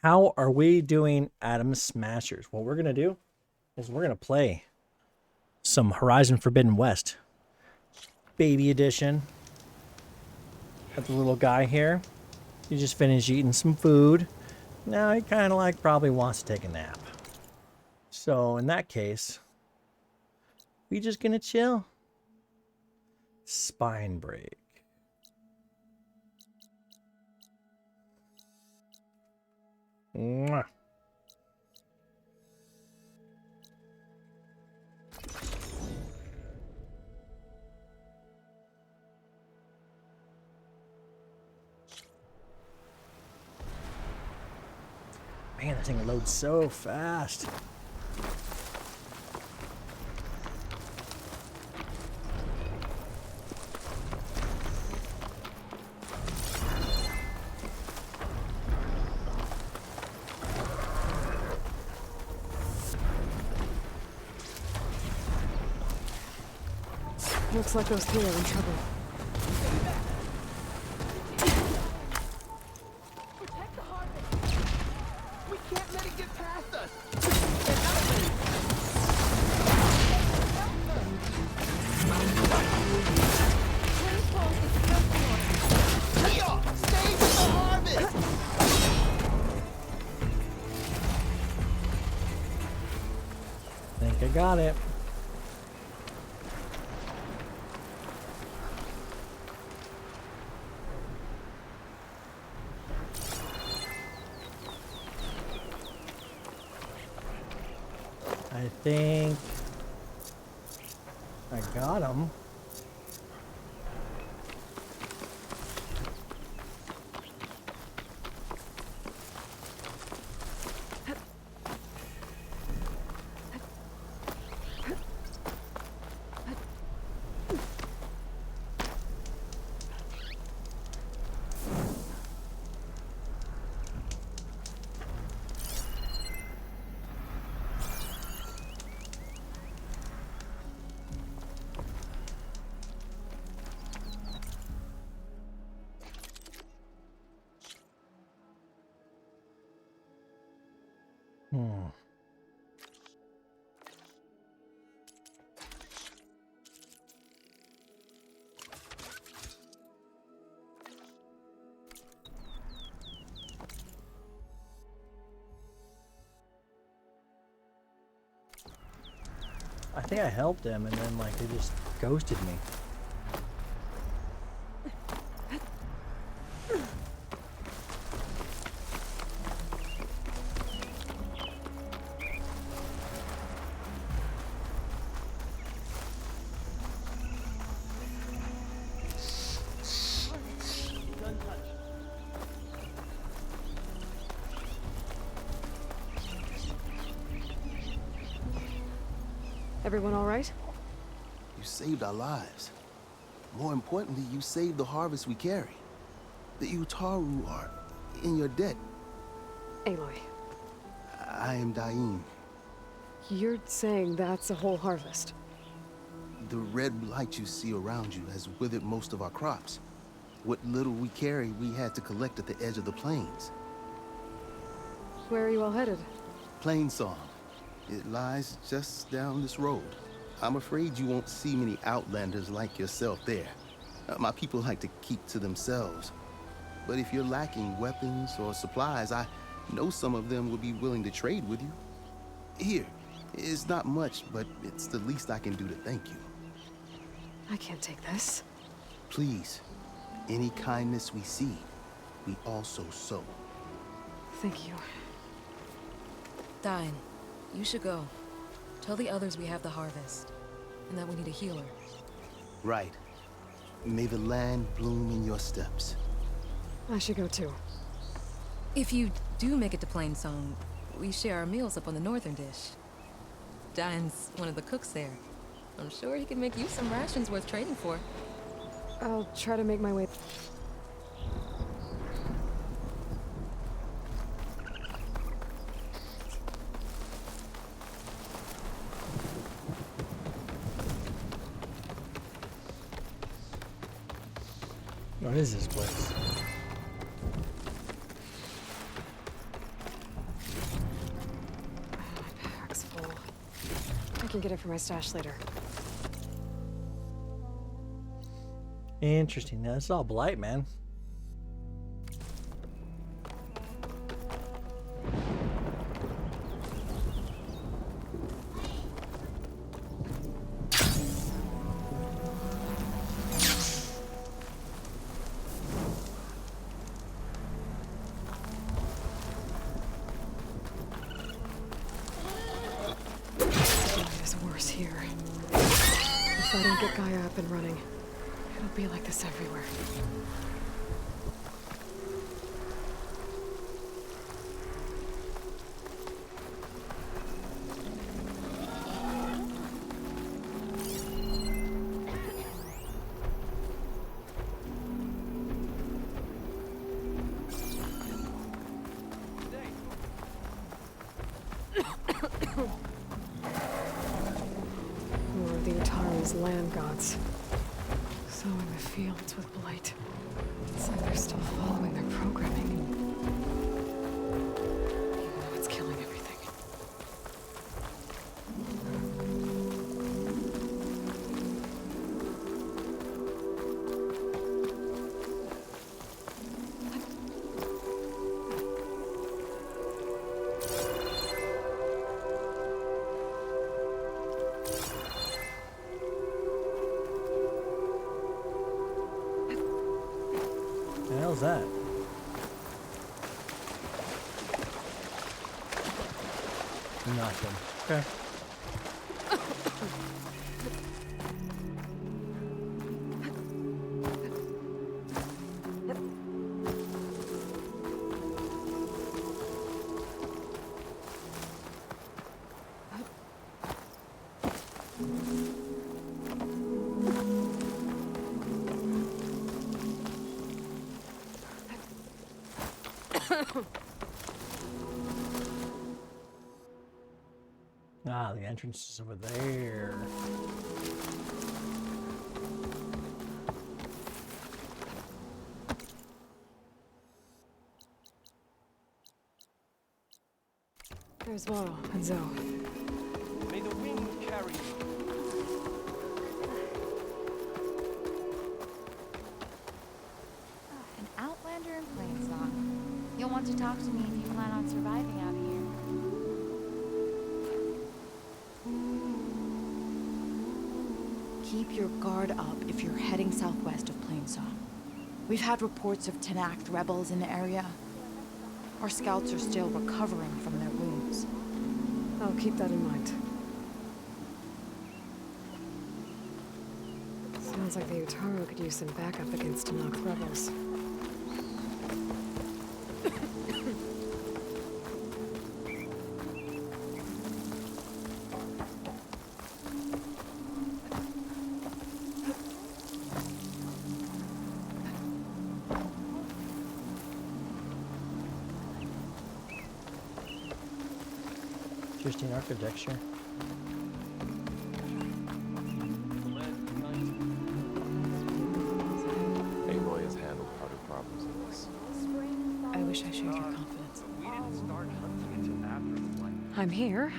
How are we doing, Atom Smashers? What we're going to do is we're going to play some Horizon Forbidden West. Baby edition. Got the little guy here. He just finished eating some food. Now he kind of like probably wants to take a nap. So in that case, we just going to chill. Spine break. Mwah. Man, that thing loads so fast. Looks like those three are in trouble. Protect the harvest! We can't let it get past us! Leo, save the harvest! Think I got it. I think I got him. I think I helped them and then like they just ghosted me. Everyone all right? You saved our lives. More importantly, you saved the harvest we carry. The Utaru are in your debt. Aloy, I am Daim. you're saying that's a whole harvest? The red blight you see around you has withered most of our crops. What little we carry, we had to collect at the edge of the plains. Where are you all headed? Plainsong. It lies just down this road. I'm afraid you won't see many outlanders like yourself there. My people like to keep to themselves. But if you're lacking weapons or supplies, I know some of them would be willing to trade with you. Here, it's not much, but it's the least I can do to thank you. I can't take this. Please, any kindness we see, we also sow. Thank you. Dine, you should go. Tell the others we have the harvest, and that we need a healer. Right. May the land bloom in your steps. I should go too. If you do make it to Plainsong, we share our meals up on the northern dish. Dine's one of the cooks there. I'm sure he can make you some rations worth trading for. I'll try to make my way. What is this place? can get it for my stash later. Interesting. Now, this is all blight, man. It is worse here. If I don't get Gaia up and running, it'll be like this everywhere. More of the Atari's land gods. Sowing the fields with blight. It's like they're still following their programming. Even though it's killing everything. What the hell's that? Nothing. Okay. Ah, the entrance is over there. There's Laurel and Zoe. May the wind carry you. An outlander in Plainsong. You'll want to talk to me if you plan on surviving out here. Keep your guard up if you're heading southwest of Plainsong. We've had reports of Tenakth rebels in the area. Our scouts are still recovering from their wounds. I'll keep that in mind. Sounds like the Utaru could use some backup against Tenakth rebels. Interesting architecture. Aloy has handled harder problems than this. I wish I shared your confidence. We didn't start hunting until after the blight. I'm here,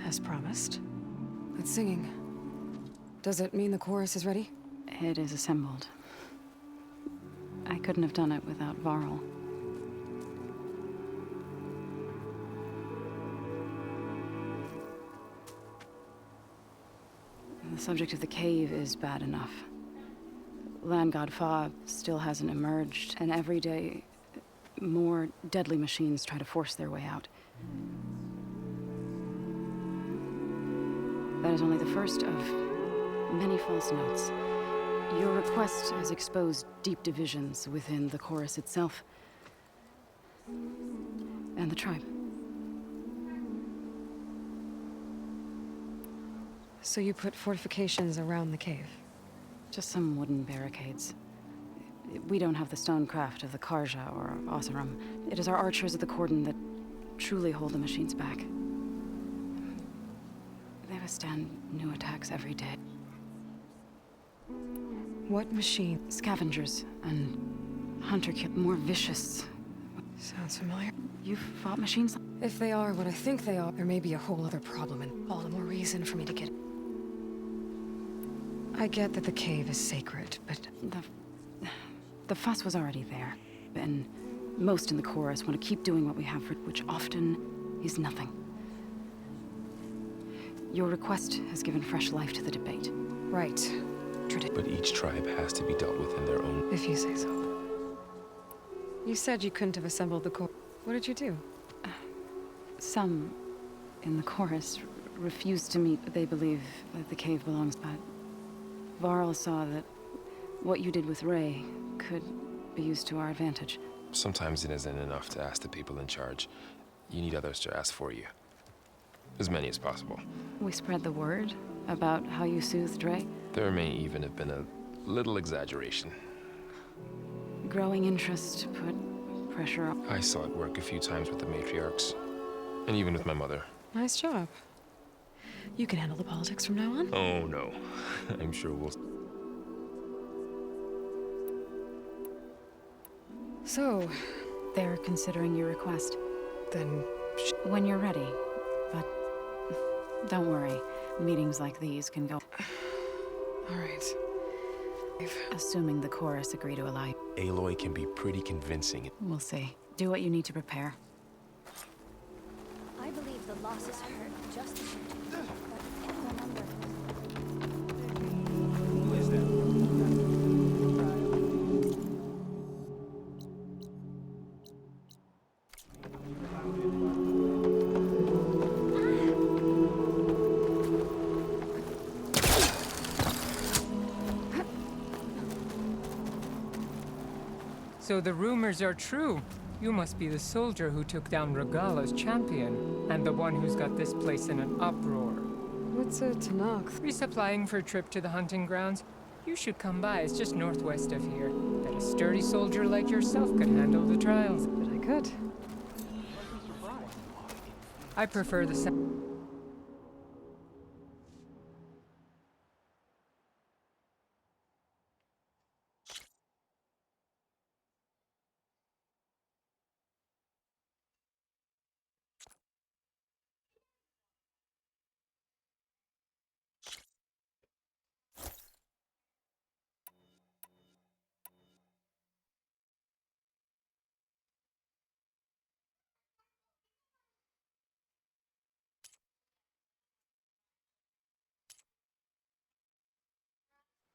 as promised. It's singing. Does it mean the chorus is ready? It is assembled. I couldn't have done it without Varl. The subject of the cave is bad enough. Land God Fa still hasn't emerged, and every day, more deadly machines try to force their way out. That is only the first of many false notes. Your request has exposed deep divisions within the chorus itself and the tribe. So you put fortifications around the cave? Just some wooden barricades. We don't have the stonecraft of the Karja or Oseram. It is our archers of the cordon that truly hold the machines back. They withstand new attacks every day. What machine? Scavengers and hunter-kill, more vicious. Sounds familiar. You've fought machines? If they are what I think they are, there may be a whole other problem, and all the more reason for me to get... I get that the cave is sacred, but... The fuss was already there, and most in the chorus want to keep doing what we have, which often is nothing. Your request has given fresh life to the debate. Right. But each tribe has to be dealt with in their own... If you say so. You said you couldn't have assembled the core. What did you do? Some in the chorus refused to meet. They believe that the cave belongs, but Varl saw that what you did with Ray could be used to our advantage. Sometimes it isn't enough to ask the people in charge. You need others to ask for you. As many as possible. We spread the word about how you soothed Ray. There may even have been a little exaggeration. Growing interest put pressure on. I saw it work a few times with the matriarchs. And even with my mother. Nice job. You can handle the politics from now on? Oh, no. I'm sure we'll... So, They're considering your request. then... When you're ready. But don't worry. Meetings like these can go... All right. Assuming the chorus agree to allow you. Aloy can be pretty convincing. We'll see. Do what you need to prepare. I believe the losses hurt just as much. But remember, Who is that? So the rumors are true. You must be the soldier who took down Regala's champion, and the one who's got this place in an uproar. What's a Tanakh? Resupplying for a trip to the hunting grounds? You should come by, it's just northwest of here. Bet a sturdy soldier like yourself could handle the trials. But I could. I prefer the sound.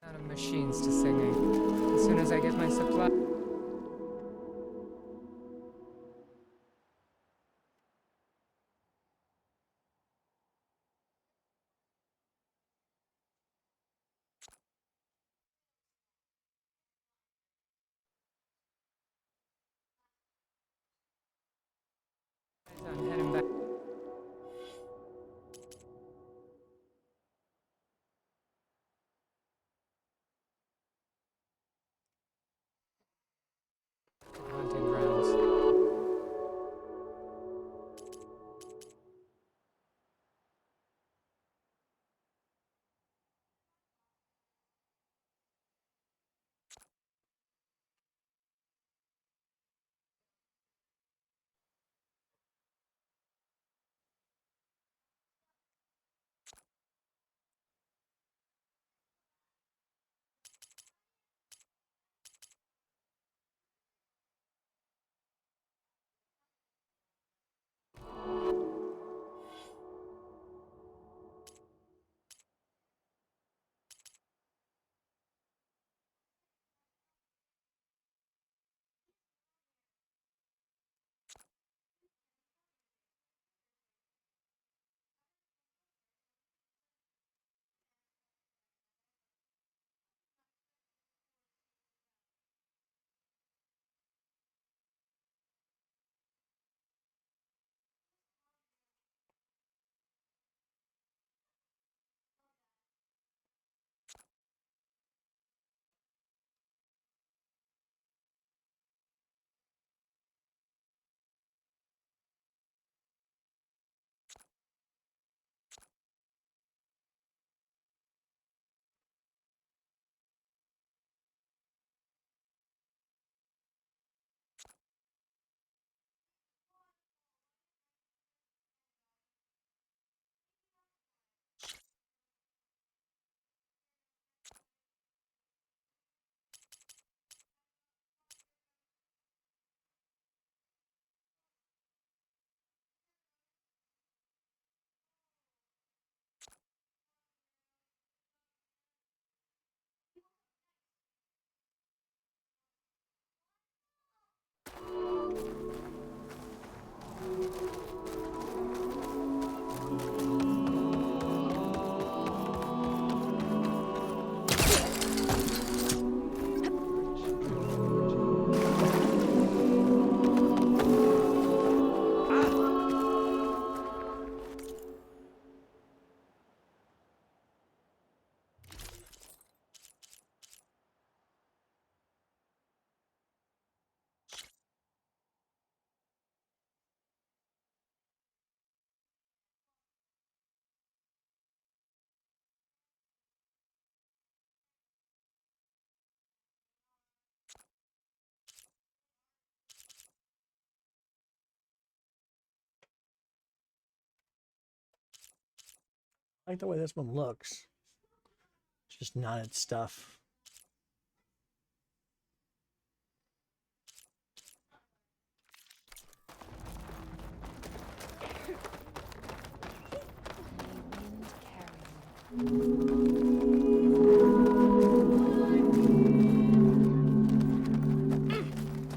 Out of machines to singing. As soon as I get my supply. I'm heading back. I like the way this one looks. It's just not its stuff.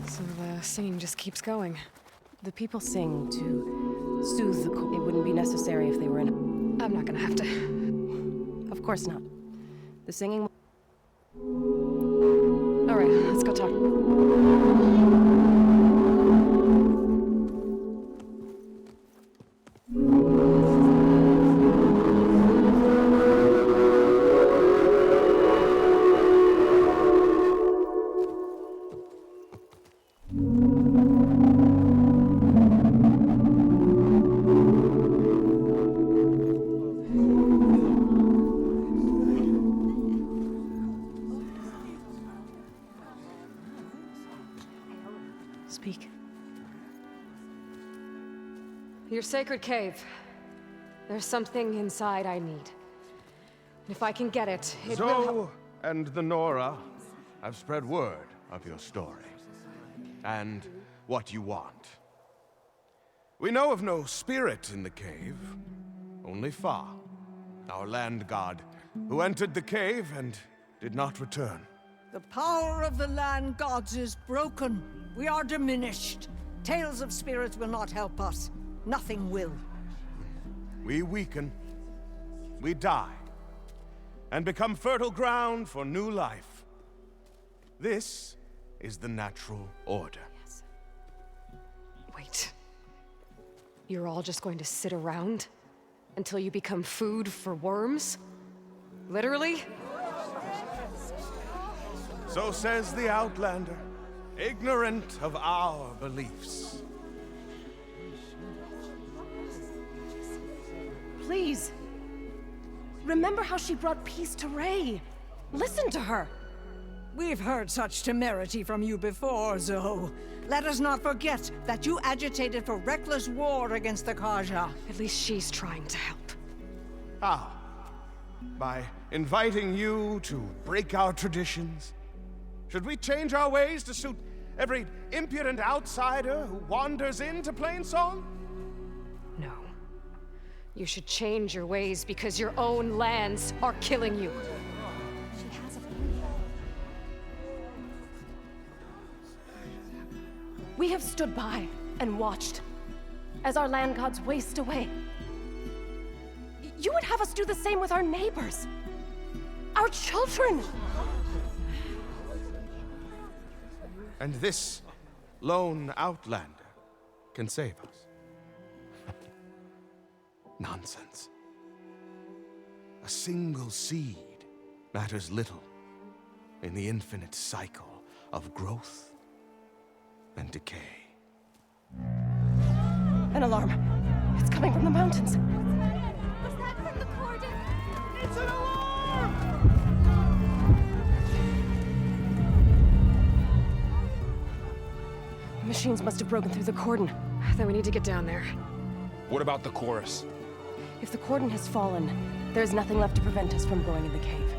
So the singing just keeps going. The people sing to soothe the cold. It wouldn't be necessary if they were in. I'm not gonna have to. Of course not. The singing. All right, let's go talk. Speak. Your sacred cave. There's something inside I need. And if I can get it, it will help. Zoe and the Nora have spread word of your story. And what you want. We know of no spirit in the cave. Only Fa, our land god, who entered the cave and did not return. The power of the land gods is broken. We are diminished. Tales of spirits will not help us. Nothing will. We weaken. We die. And become fertile ground for new life. This is the natural order. Yes. Wait. You're all just going to sit around until you become food for worms? Literally? So says the Outlander, ignorant of our beliefs. Please. Remember how she brought peace to Ray. Listen to her. We've heard such temerity from you before, Zoe. Let us not forget that you agitated for reckless war against the Kaja. At least she's trying to help. How? By inviting you to break our traditions? Should we change our ways to suit every impudent outsider who wanders into Plainsong? No. You should change your ways because your own lands are killing you. She has a We have stood by and watched as our land gods waste away. You would have us do the same with our neighbors, our children. And this lone outlander can save us. Nonsense. A single seed matters little in the infinite cycle of growth and decay. An alarm. It's coming from the mountains. Was that from the cordon? It's an alarm! The machines must have broken through the cordon. Then we need to get down there. What about the chorus? If the cordon has fallen, there's nothing left to prevent us from going in the cave.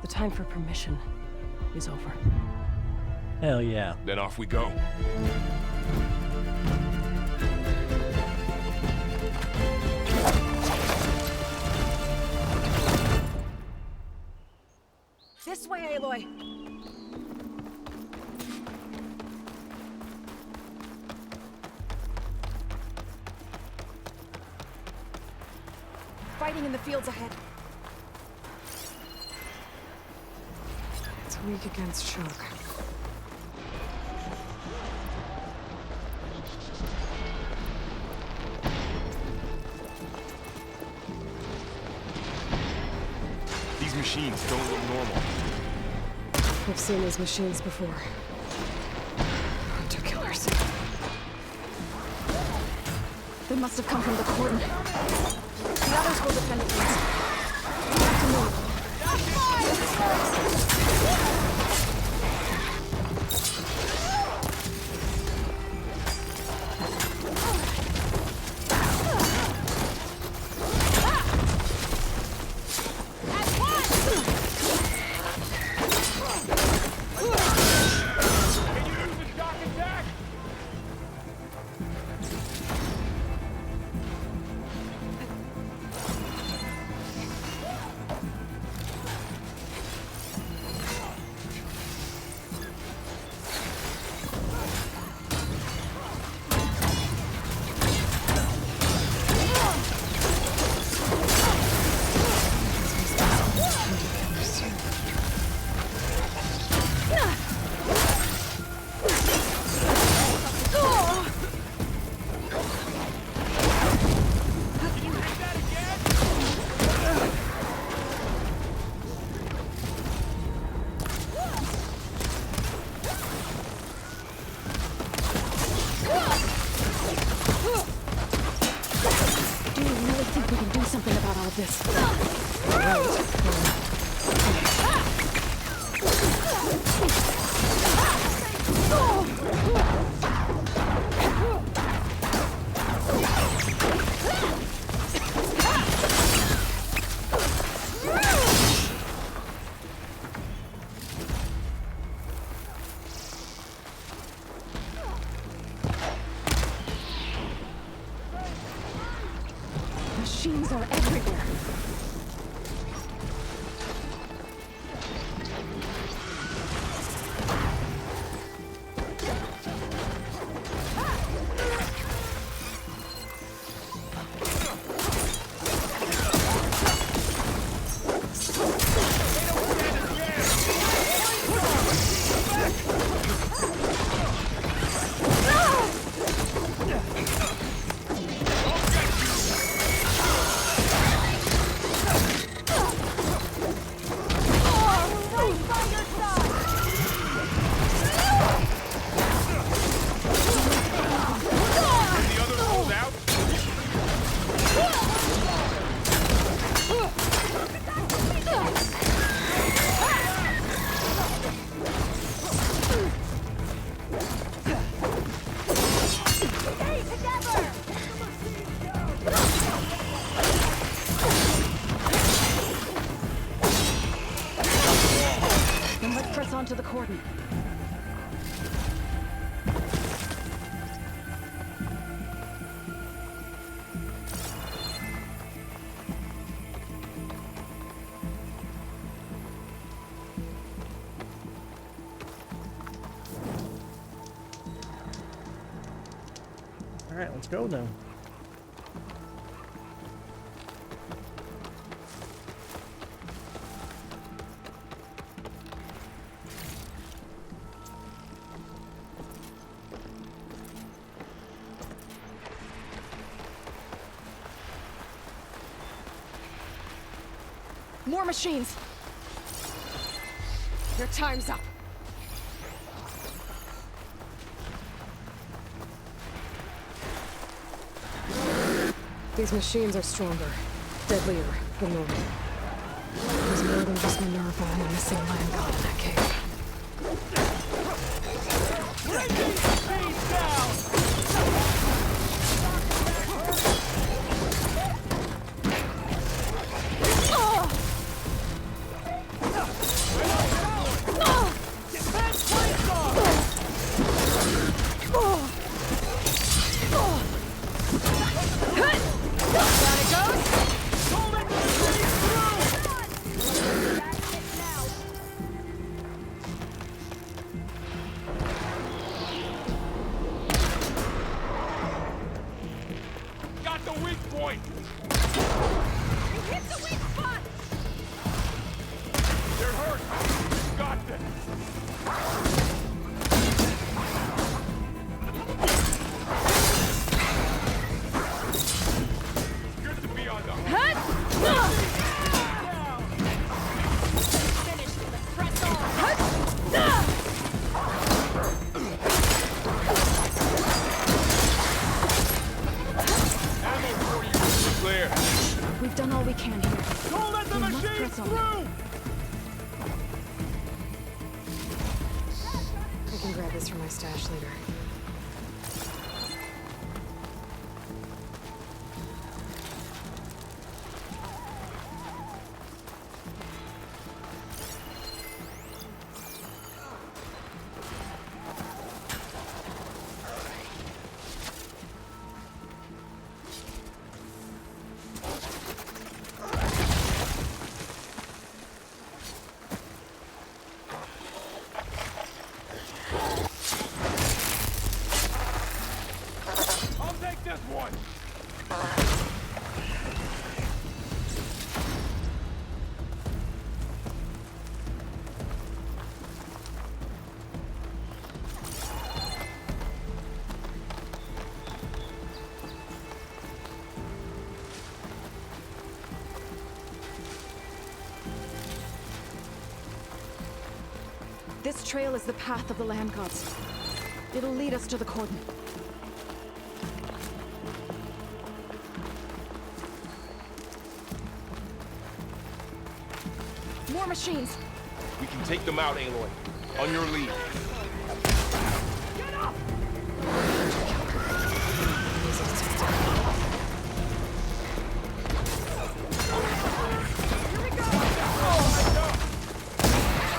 The time for permission is over. Hell yeah. Then off we go. This way, Aloy. Fighting in the fields ahead. It's weak against shock. These machines don't look normal. I've seen these machines before. Hunter killers. They must have come from the cordon. The others will defend against us. We have to move. machines are everywhere. Onto the cordon. All right, let's go then. More machines! Your time's up. These machines are stronger, deadlier than normal. There's more than just Minerva and the missing land god in that cave. Bring these machines down! We've done all we can here. Don't let the machines through! I can grab this from my stash later. This trail is the path of the land gods. It'll lead us to the cordon. More machines! We can take them out, Aloy. On your lead. Get up! Here we go!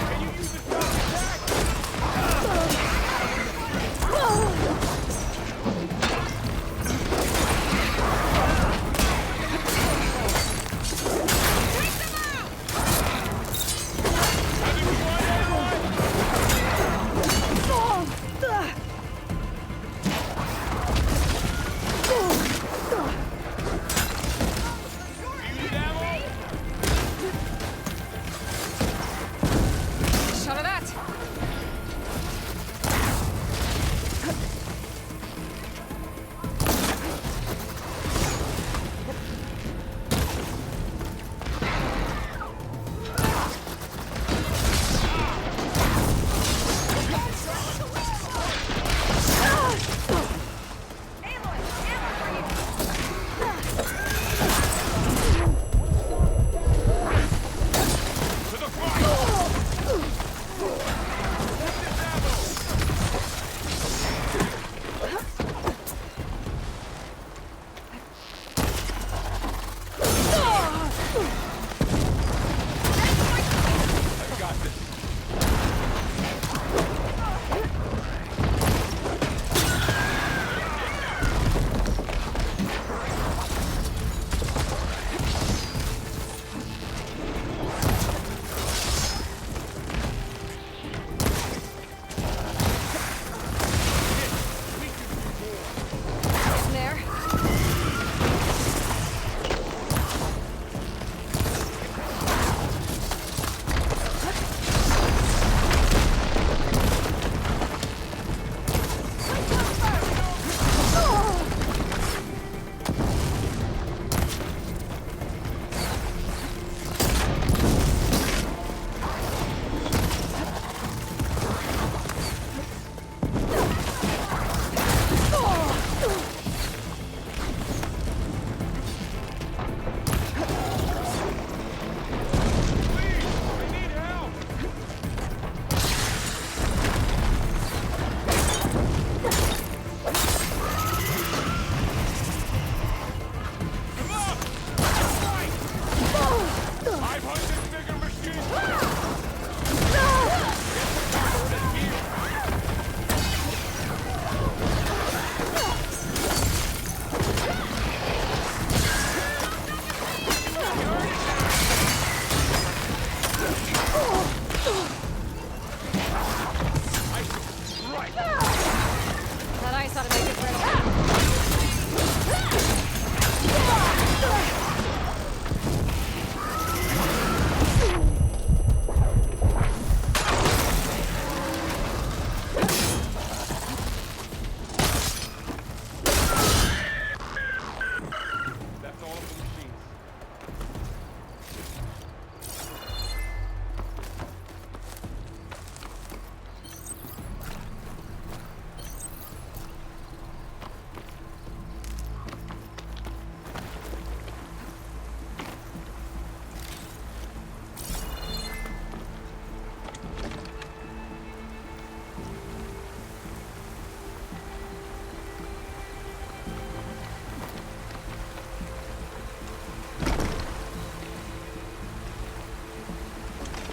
Can you use the drone attack?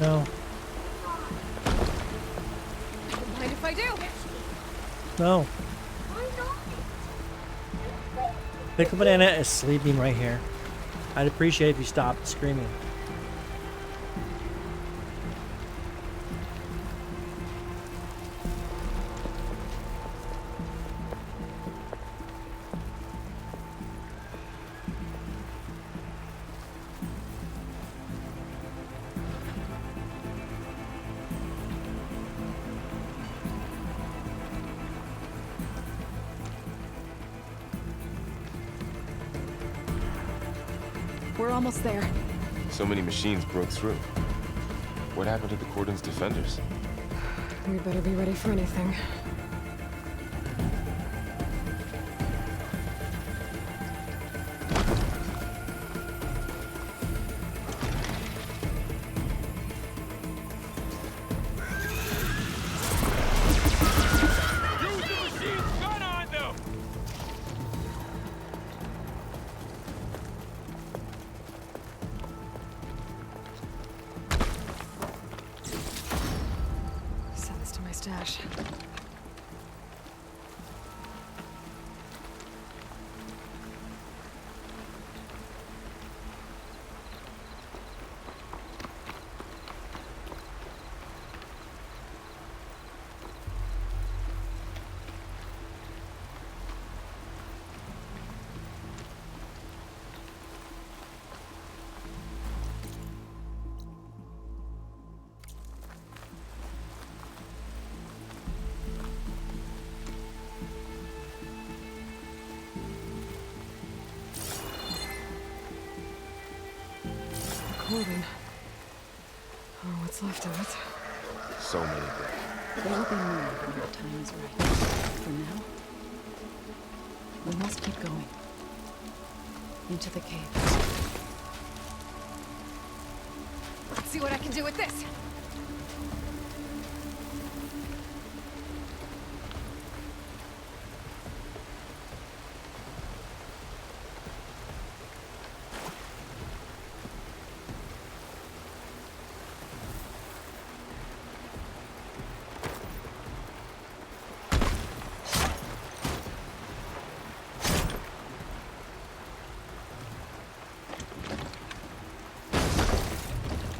No. Don't mind if I do. No. Pickle Banana is sleeping right here. I'd appreciate if you stopped screaming. We're almost there. So many machines broke through. What happened to the Cordon's defenders? We better be ready for anything. Send this to my stash. Cordon. Or what's left of it. So many dead. There will be more when the time is right. For now, we must keep going. Into the cave. Let's see what I can do with this.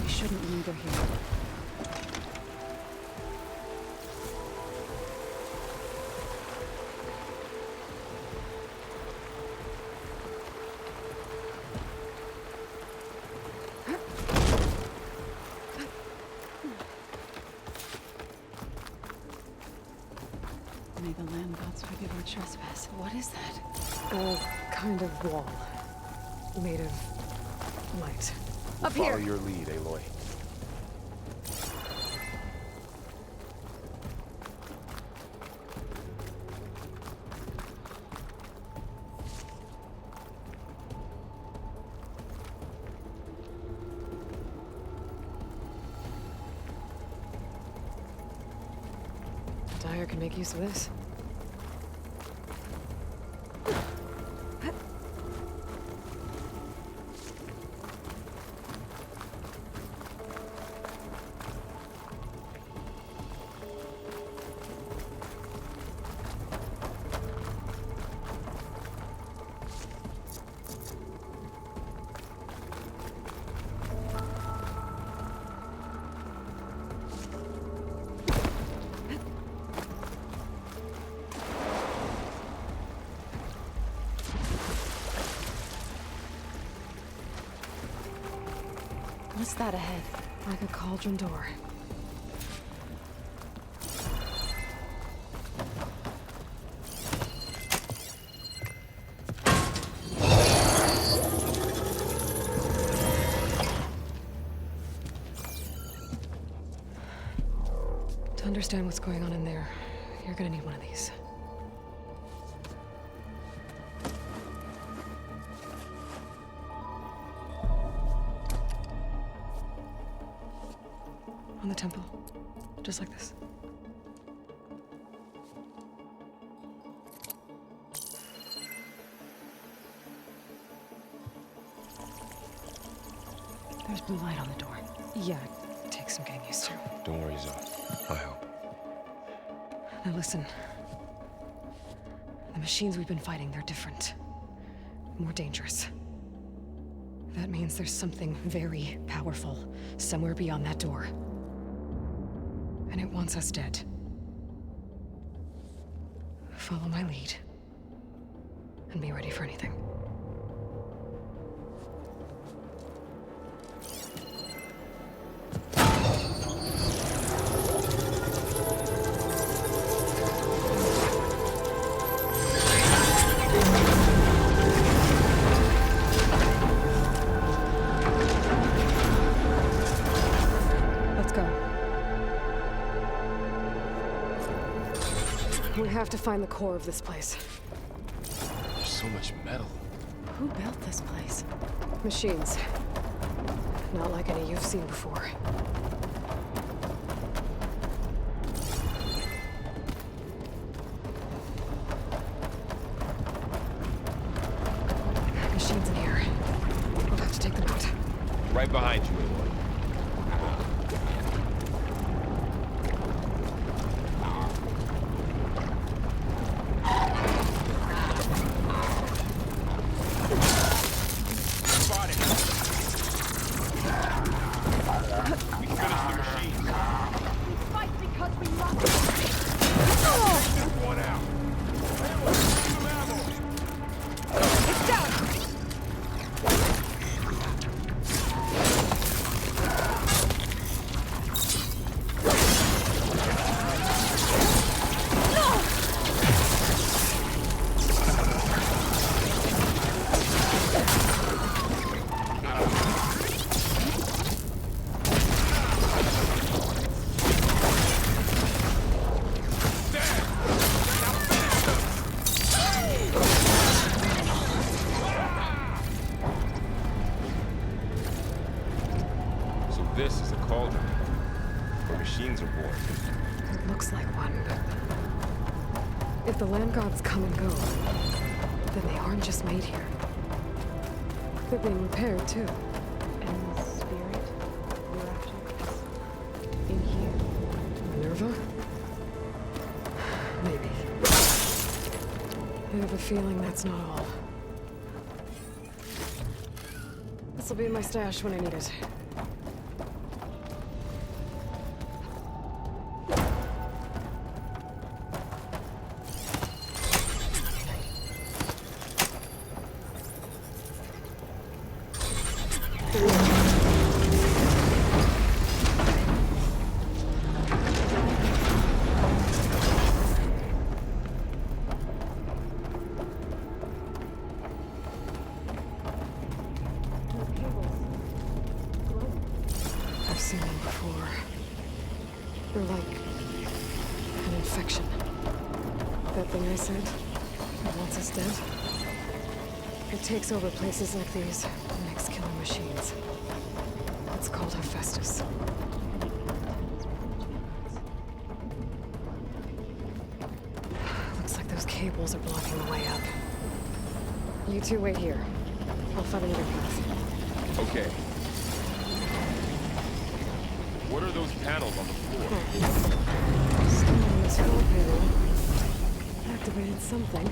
We shouldn't linger here. May the land gods forgive our trespass. What is that? A kind of wall. Made of light. Up Follow here. your lead, Aloy. Dyer can make use of this. What's that ahead? Like a cauldron door. To understand what's going on in there, you're gonna need one of these. On the temple. Just like this. There's blue light on the door. Yeah, it takes some getting used to. Don't worry, Zoe. I help. Now listen. The machines we've been fighting, they're different. More dangerous. That means there's something very powerful somewhere beyond that door. And it wants us dead. Follow my lead. And be ready for anything. We have to find the core of this place. There's so much metal. Who built this place? Machines. Not like any you've seen before. Machines in here. We'll have to take them out. Right behind you, Aloy. This is a cauldron, where machines are born. It looks like one, but if the land gods come and go, then they aren't just made here. They're being repaired, too. And the spirit you're after is in here? Minerva? Maybe. I have a feeling that's not all. This'll be in my stash when I need it. I've seen them before. They're like an infection. That thing I said, that wants us dead. It takes over places like these and makes killing machines. It's called Hephaestus. Looks like those cables are blocking the way up. You two wait here. I'll find another path. Okay. What are those panels on the floor? Still on this whole panel. Activated something.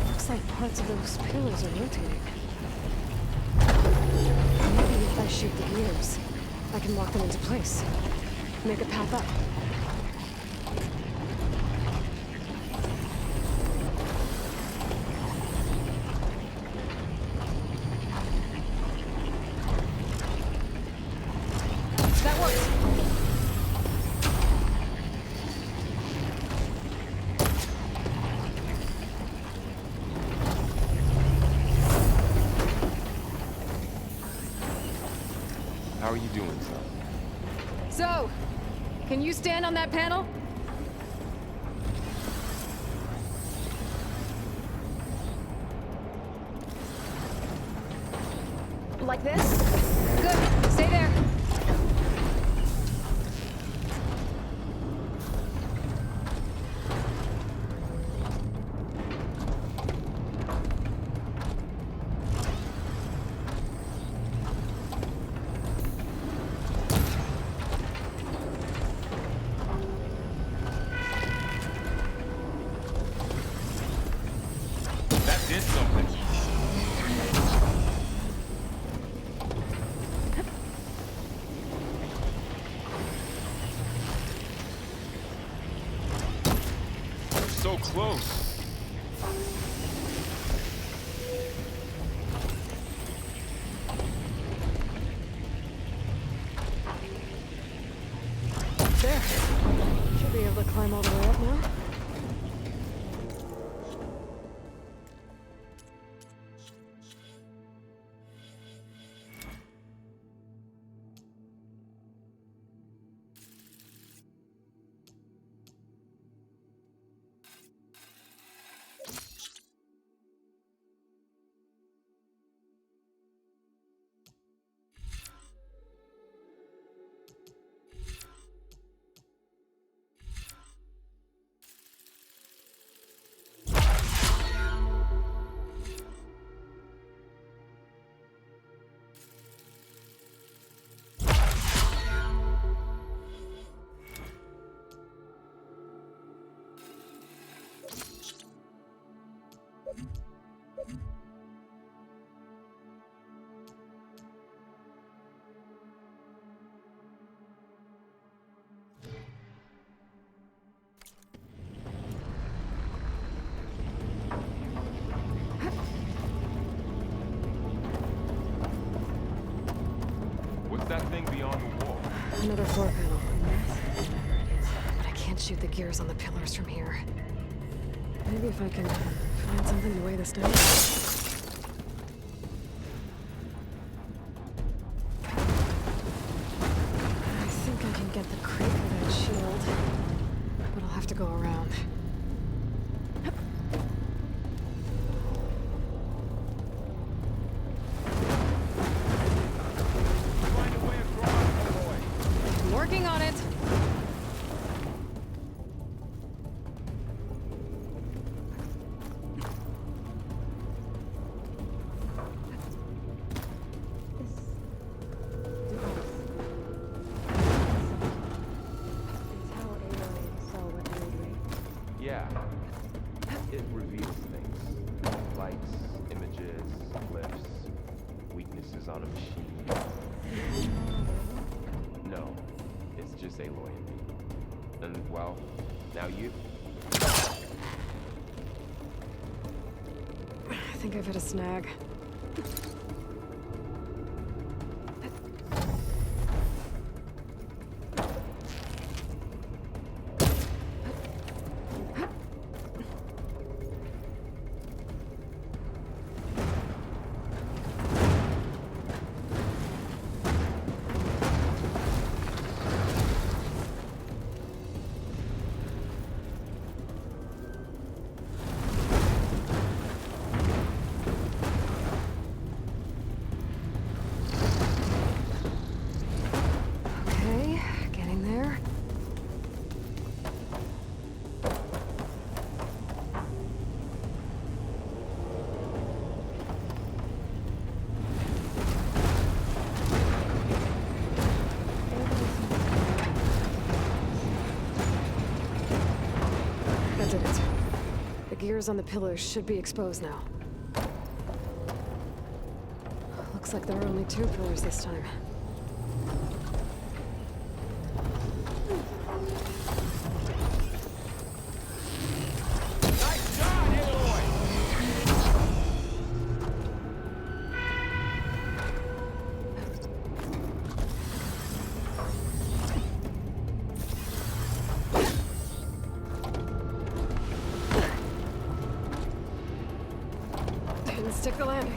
Looks like parts of those pillars are rotating. Maybe if I shoot the gears, I can lock them into place. Make a path up. That worked! How are you doing, son? So, can you stand on that panel? Like this? Good. Stay there. so close. There. Should be able to climb all the way up now. That thing beyond the wall. Another floor panel. But I can't shoot the gears on the pillars from here. Maybe if I can find something to weigh this down. I think I can get the crate for that shield. But I'll have to go around. Working on it. Yeah. It reveals things. Lights, images, clips, weaknesses on a machine. No. It's just Aloy and me. And, well, now you. I think I've hit a snag. That did it. The gears on the pillars should be exposed now. Looks like there are only 2 pillars this time. Didn't stick the landing.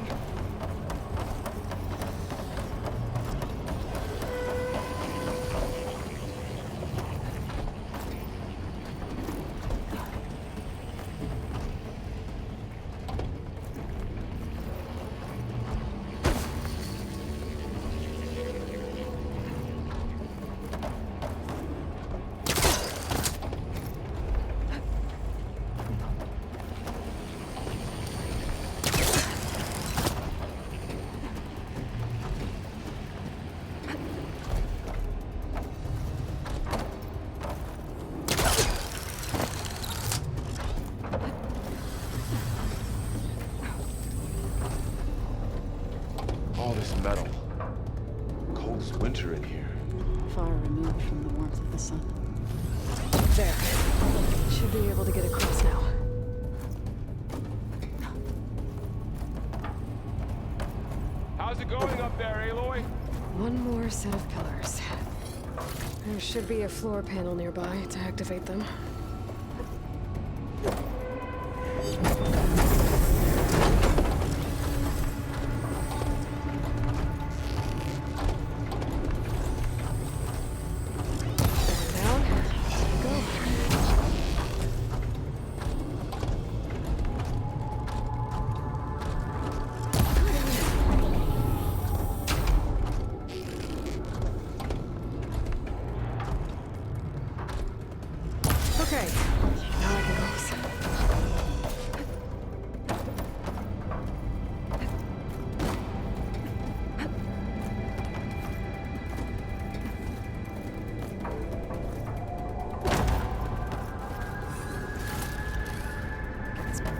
All this metal. Cold as winter in here. Far removed from the warmth of the sun. There. Should be able to get across now. How's it going up there, Aloy? One more set of pillars. There should be a floor panel nearby to activate them. Okay, now I can close.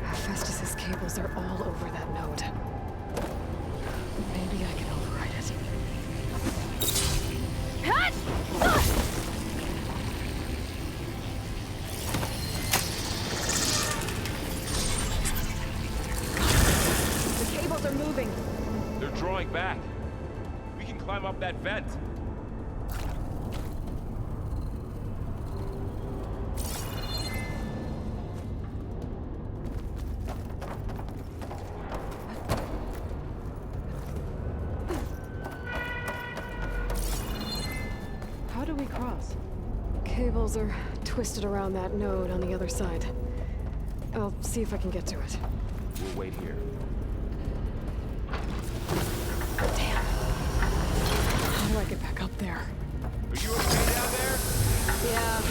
Hephaestus's cables are all over that node. Maybe I can override it. Are moving. They're drawing back. We can climb up that vent. How do we cross? Cables are twisted around that node on the other side. I'll see if I can get to it. We'll wait here. How do I get back up there? Are you okay down there? Yeah.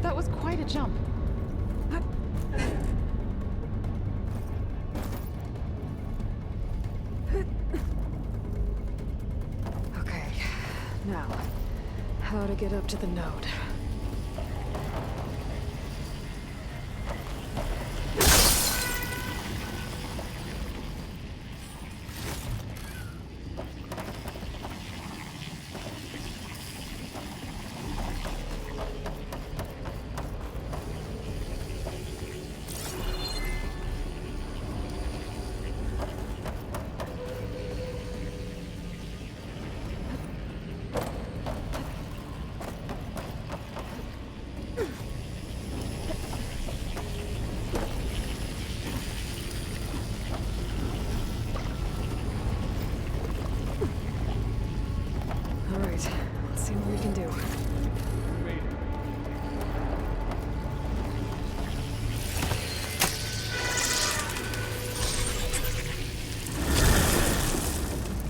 That was quite a jump. Okay, now, how to get up to the node. Alright, let's see what we can do.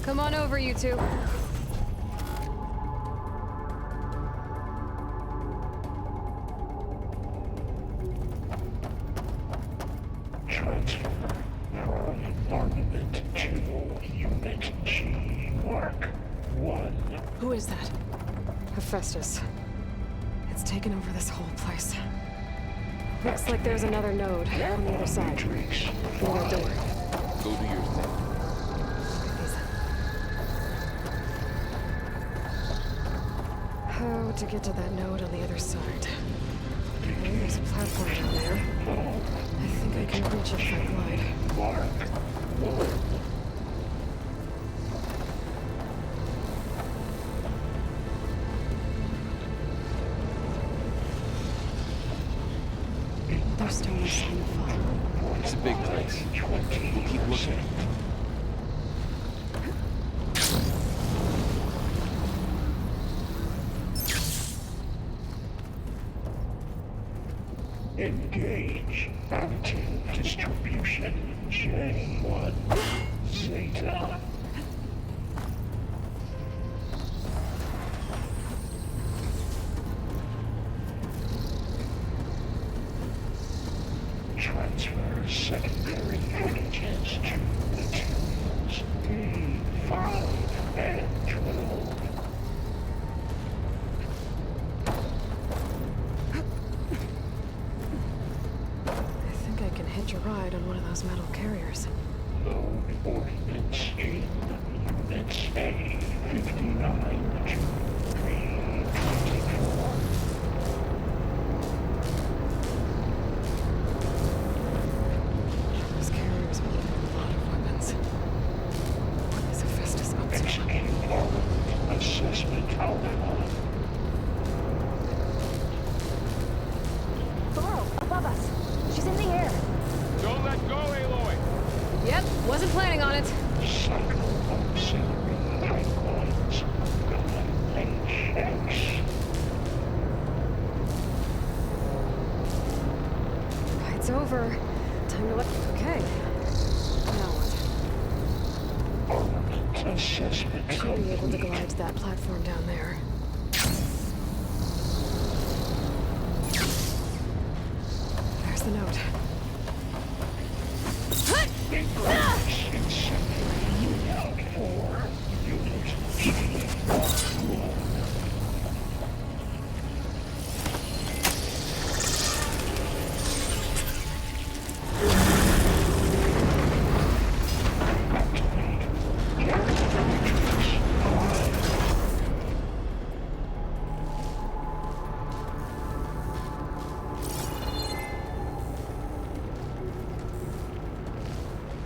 Come on over, you two. Transfer from armament to Unit G. Mark 1. Who is that? Hephaestus. It's taken over this whole place. Looks like there's another node on the other side. Near that door. Go do your thing. How to get to that node on the other side? Okay, there's a platform down there. I think I can reach it if I glide. There's still no sign of fire. It's a big place. We'll keep looking. Engage active distribution J1 Zeta. transfer secondary images to the tunes P5 and 12. I think I can hitch a ride on one of those metal carriers. Load ordnance in units A59 to P24. Those carriers will need a lot of weapons. What is Hephaestus up to? Execute armed assessment outline. Thoro, above us. She's in the air. Don't let go, Aloy! Yep, wasn't planning on it. Cycle auxiliary pipelines. Gaia HX. Fight's over. Time to let. Okay. Now what? Armament assessment Should be able to complete. glide to that platform down there. There's the note. Ingress incendiary unit 4. Unit G1.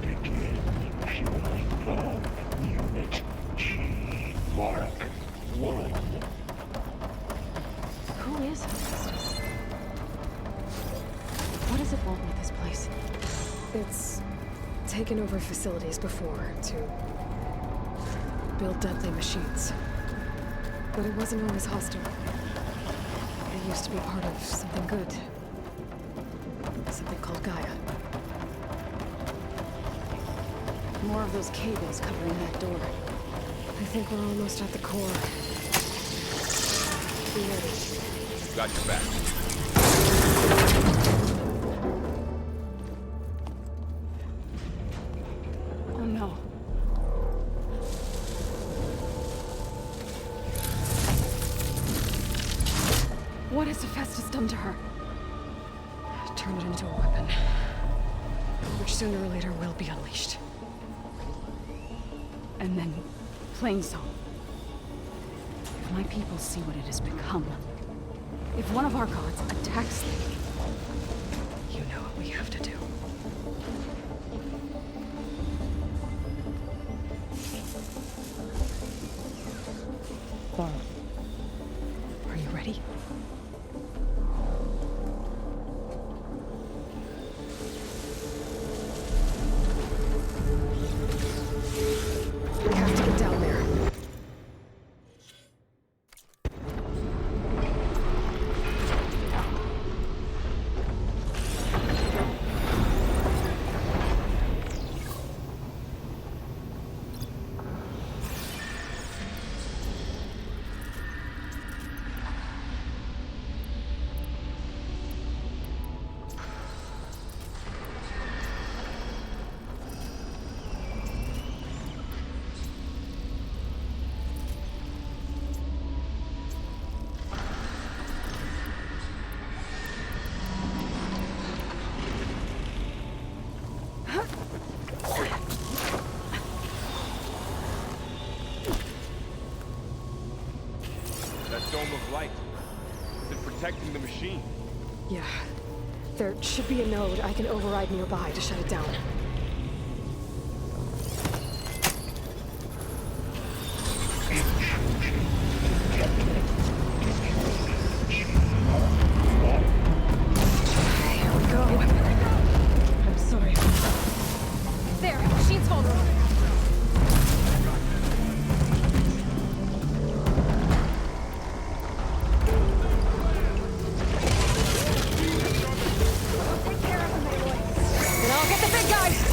Begin fueling valve. Unit G. Mark 1. Who is Hephaestus? What does it want with this place? It's taken over facilities before to build deadly machines. But it wasn't always hostile. It used to be part of something good. Something called Gaia. More of those cables covering that door. I think we're almost at the core. Be ready. Got your back. Oh no. What has Hephaestus done to her? Turn it into a weapon. Which sooner or later will be unleashed. And then, Plainsong. If my people see what it has become, if one of our gods attacks them, You know what we have to do. Thor, Are you ready? We have to get down there. That dome of light. Is it protecting the machine? Yeah. There should be a node I can override nearby to shut it down. Here we go. I'm sorry. There, machine's vulnerable. Take care of him, Aloy. Then I'll get the big guy.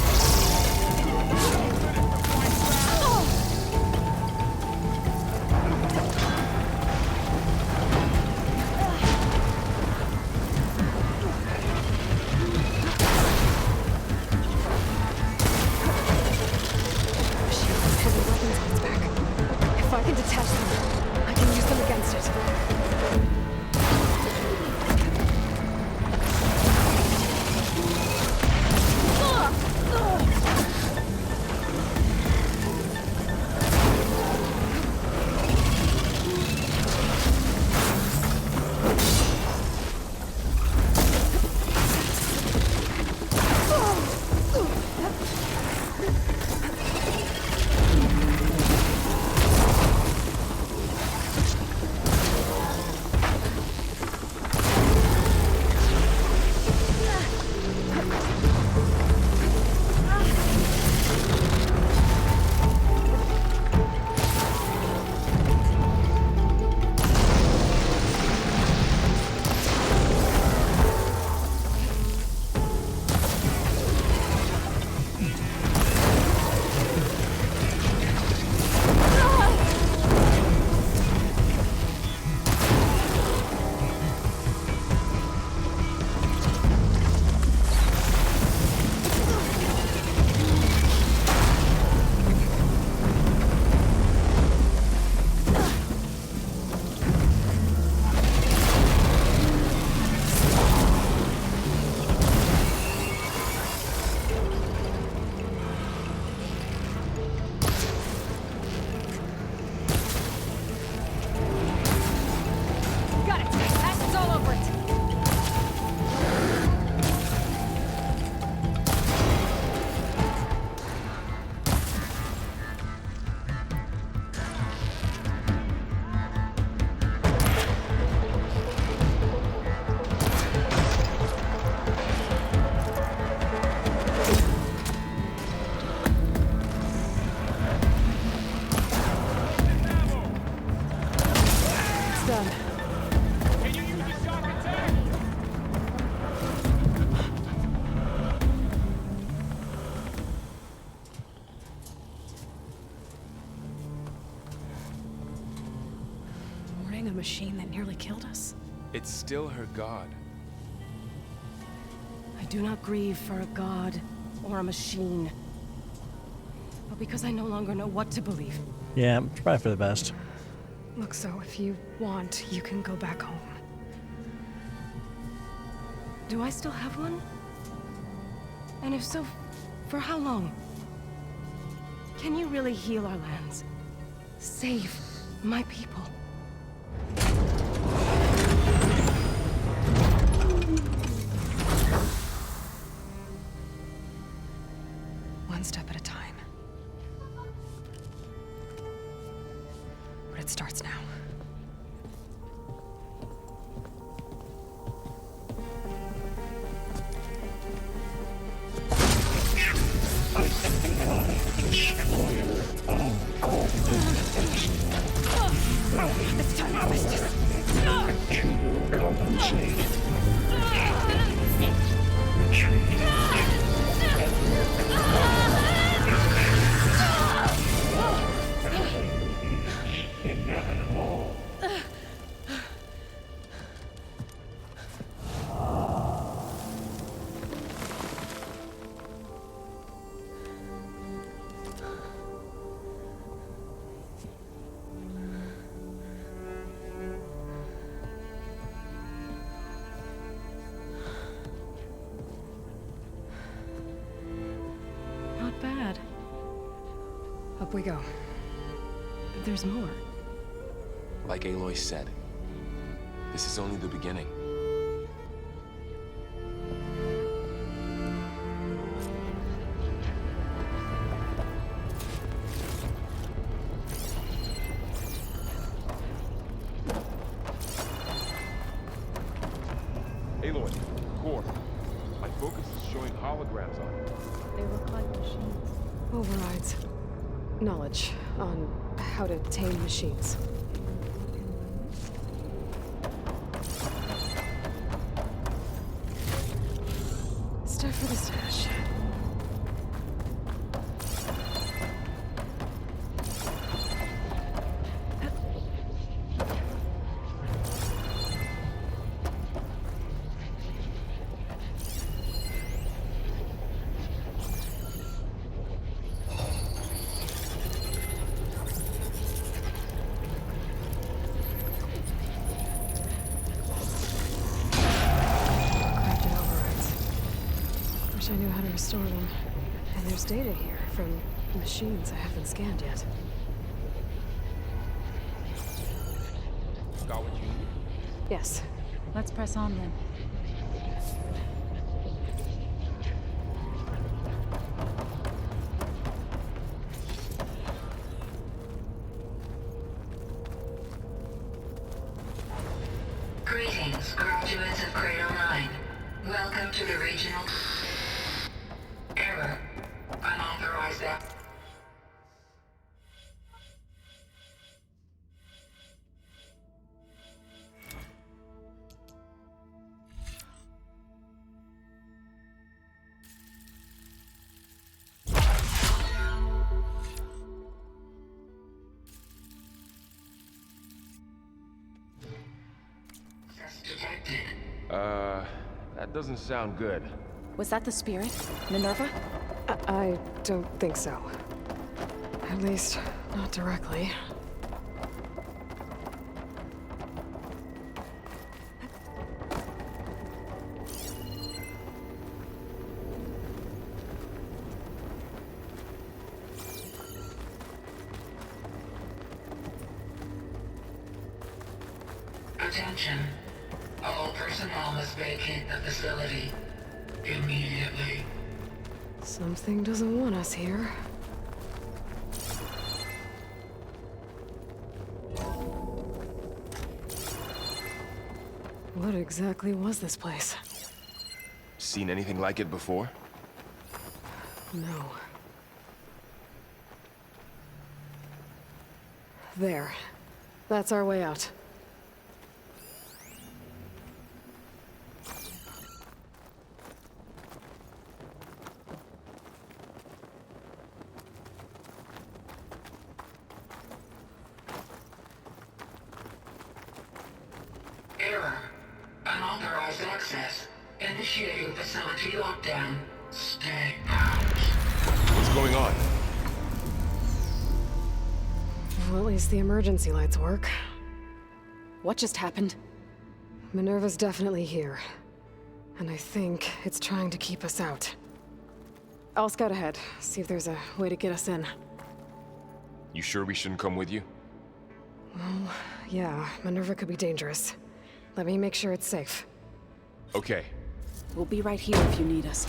machine that nearly killed us? It's still her god. I do not grieve for a god or a machine, but because I no longer know what to believe. Yeah, it's probably for the best. Look, so if you want, you can go back home. Do I still have one? And if so, for how long? Can you really heal our lands? Save my people? One step at a time. But it starts now. It's time to business. To compensate. Retreat. Inevitable. Not bad. Up we go. There's more. Like Aloy said, this is only the beginning. Aloy, core. My focus is showing holograms on it. They look like machines. Overrides. Knowledge on how to tame machines. Stuff for the stash. Wish I knew how to restore them. And there's data here from machines I haven't scanned yet. Got what you need? Yes. Let's press on then. Greetings, graduates of Cradle 9. Welcome to the regional... Error. Unauthorized act. Detected. That doesn't sound good. Was that the spirit? Minerva? I don't think so. At least, not directly. Attention. All personnel must vacate the facility immediately. Something doesn't want us here. What exactly was this place? Seen anything like it before? No. There. That's our way out. initiating facility lockdown. Stay out. What's going on? Well, at least the emergency lights work. What just happened? Minerva's definitely here. And I think it's trying to keep us out. I'll scout ahead, see if there's a way to get us in. You sure we shouldn't come with you? Well, yeah, Minerva could be dangerous. Let me make sure it's safe. Okay. We'll be right here if you need us.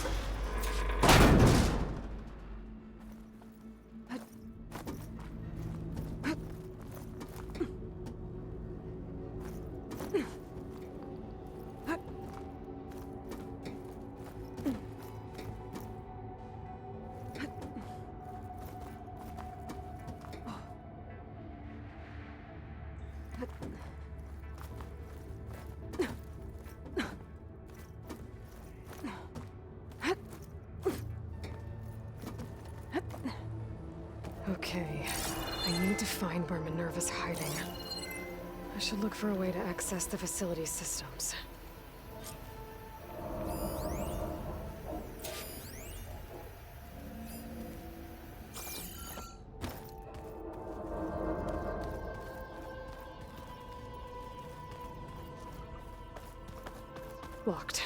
Okay, I need to find where Minerva's hiding. I should look for a way to access the facility's systems. Locked.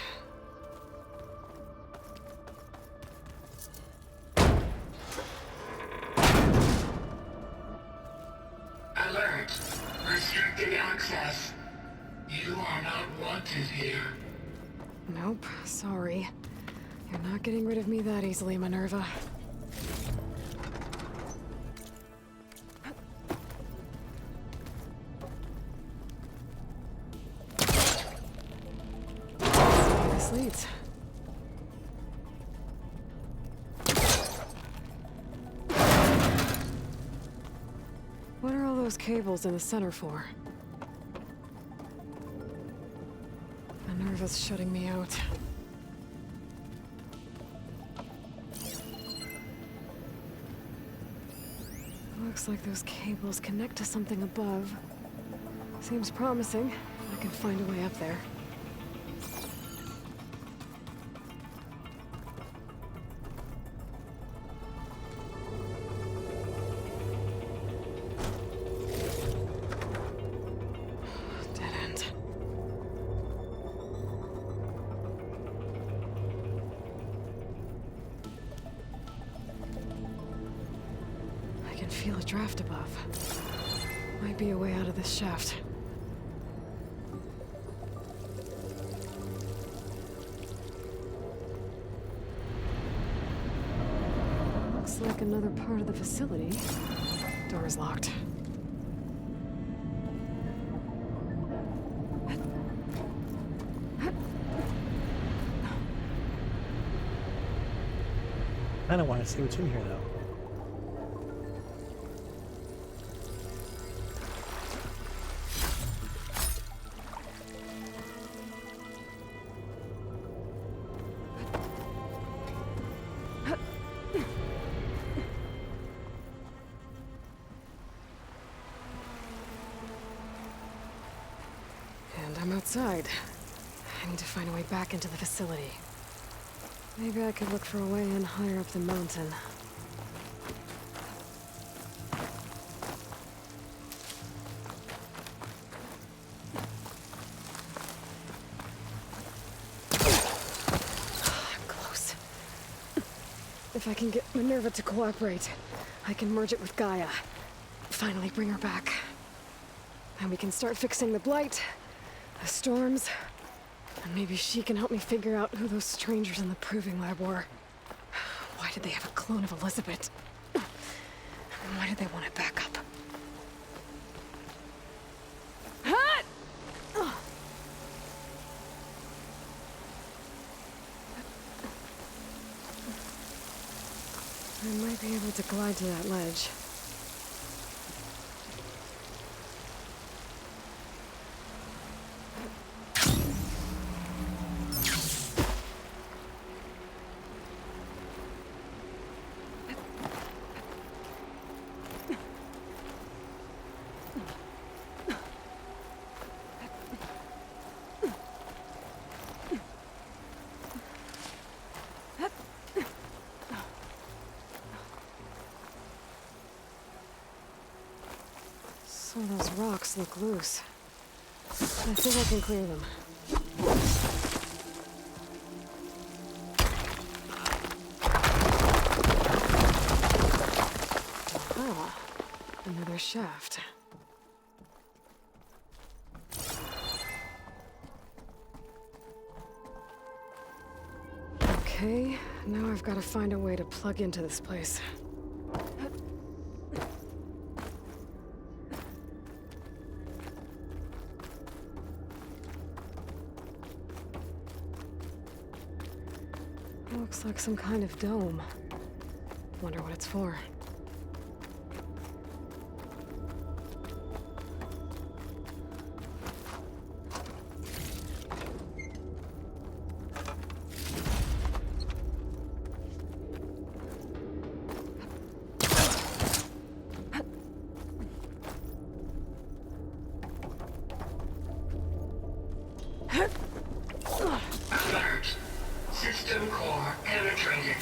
Alert. Restricted access. You are not wanted here. Nope, sorry. You're not getting rid of me that easily, Minerva. This leads. What are all those cables in the center for? Minerva's shutting me out. Looks like those cables connect to something above. Seems promising. I can find a way up there. Dead end. I can feel a draft above. Might be a way out of this shaft. Looks like another part of the facility. Door is locked. I don't want to see what's in here, though. And I'm outside. I need to find a way back into the facility. Maybe I could look for a way in higher up the mountain. Close. If I can get Minerva to cooperate, I can merge it with Gaia. Finally bring her back. And we can start fixing the blight, the storms, and maybe she can help me figure out who those strangers in the proving lab were. Why did they have a clone of Elizabeth? And why did they want it back up? I might be able to glide to that ledge. Oh, those rocks look loose. I think I can clear them. Ah, another shaft. Okay, now I've got to find a way to plug into this place. Looks like some kind of dome. Wonder what it's for. Alert. System core penetrated.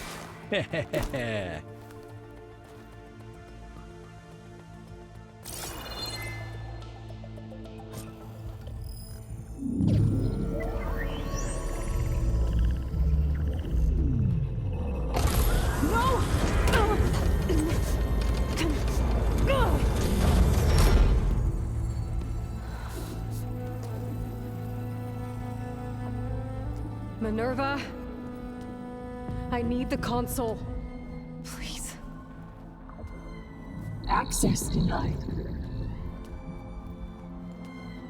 Minerva, I need the console. Please. Access denied.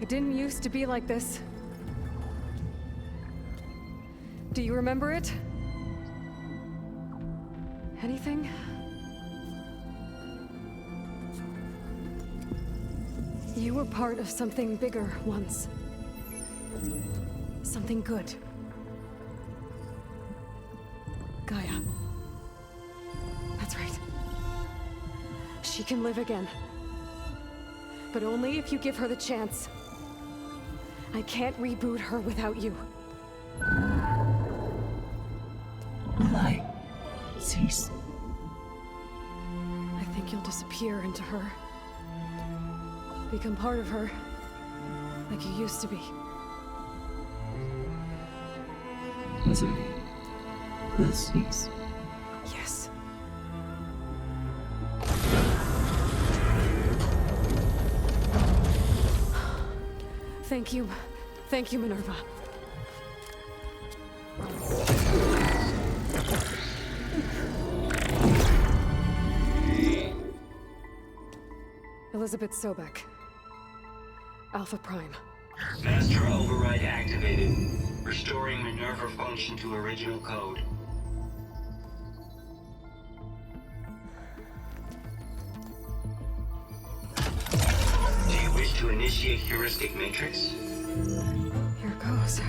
It didn't used to be like this. Do you remember it? Anything? You were part of something bigger once. Something good. Gaia. That's right. She can live again. But only if you give her the chance. I can't reboot her without you. Light. Cease. I think you'll disappear into her. Become part of her. Like you used to be. Misery. Will cease. Yes. Thank you. Thank you, Minerva. Elizabeth Sobek. Alpha Prime. Master override activated. Restoring Minerva function to original code. Do you wish to initiate heuristic matrix? Here goes.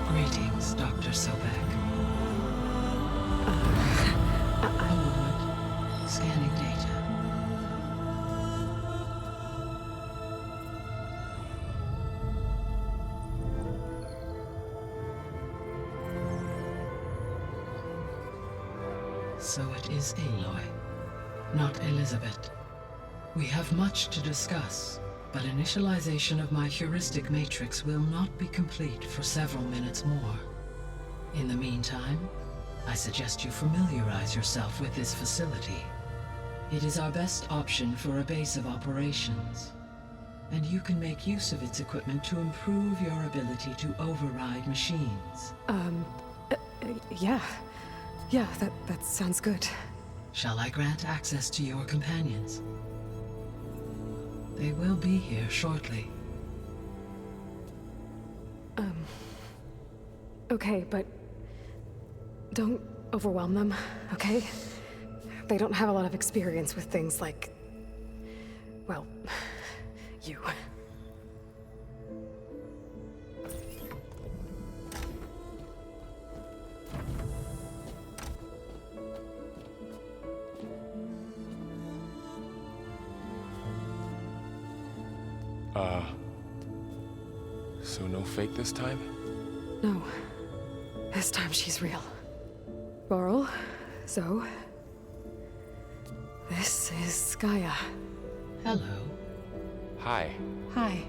Greetings, Dr. Sobek. A moment. Scanning data. So it is Aloy, not Elizabeth. We have much to discuss, but initialization of my heuristic matrix will not be complete for several minutes more. In the meantime, I suggest you familiarize yourself with this facility. It is our best option for a base of operations, and you can make use of its equipment to improve your ability to override machines. Yeah. Yeah, that sounds good. Shall I grant access to your companions? They will be here shortly. Okay, but don't overwhelm them, okay? They don't have a lot of experience with things like, well, you. So no fake this time? No. This time she's real. Varl, Zoe. This is Gaia. Hello. Hi. Hi.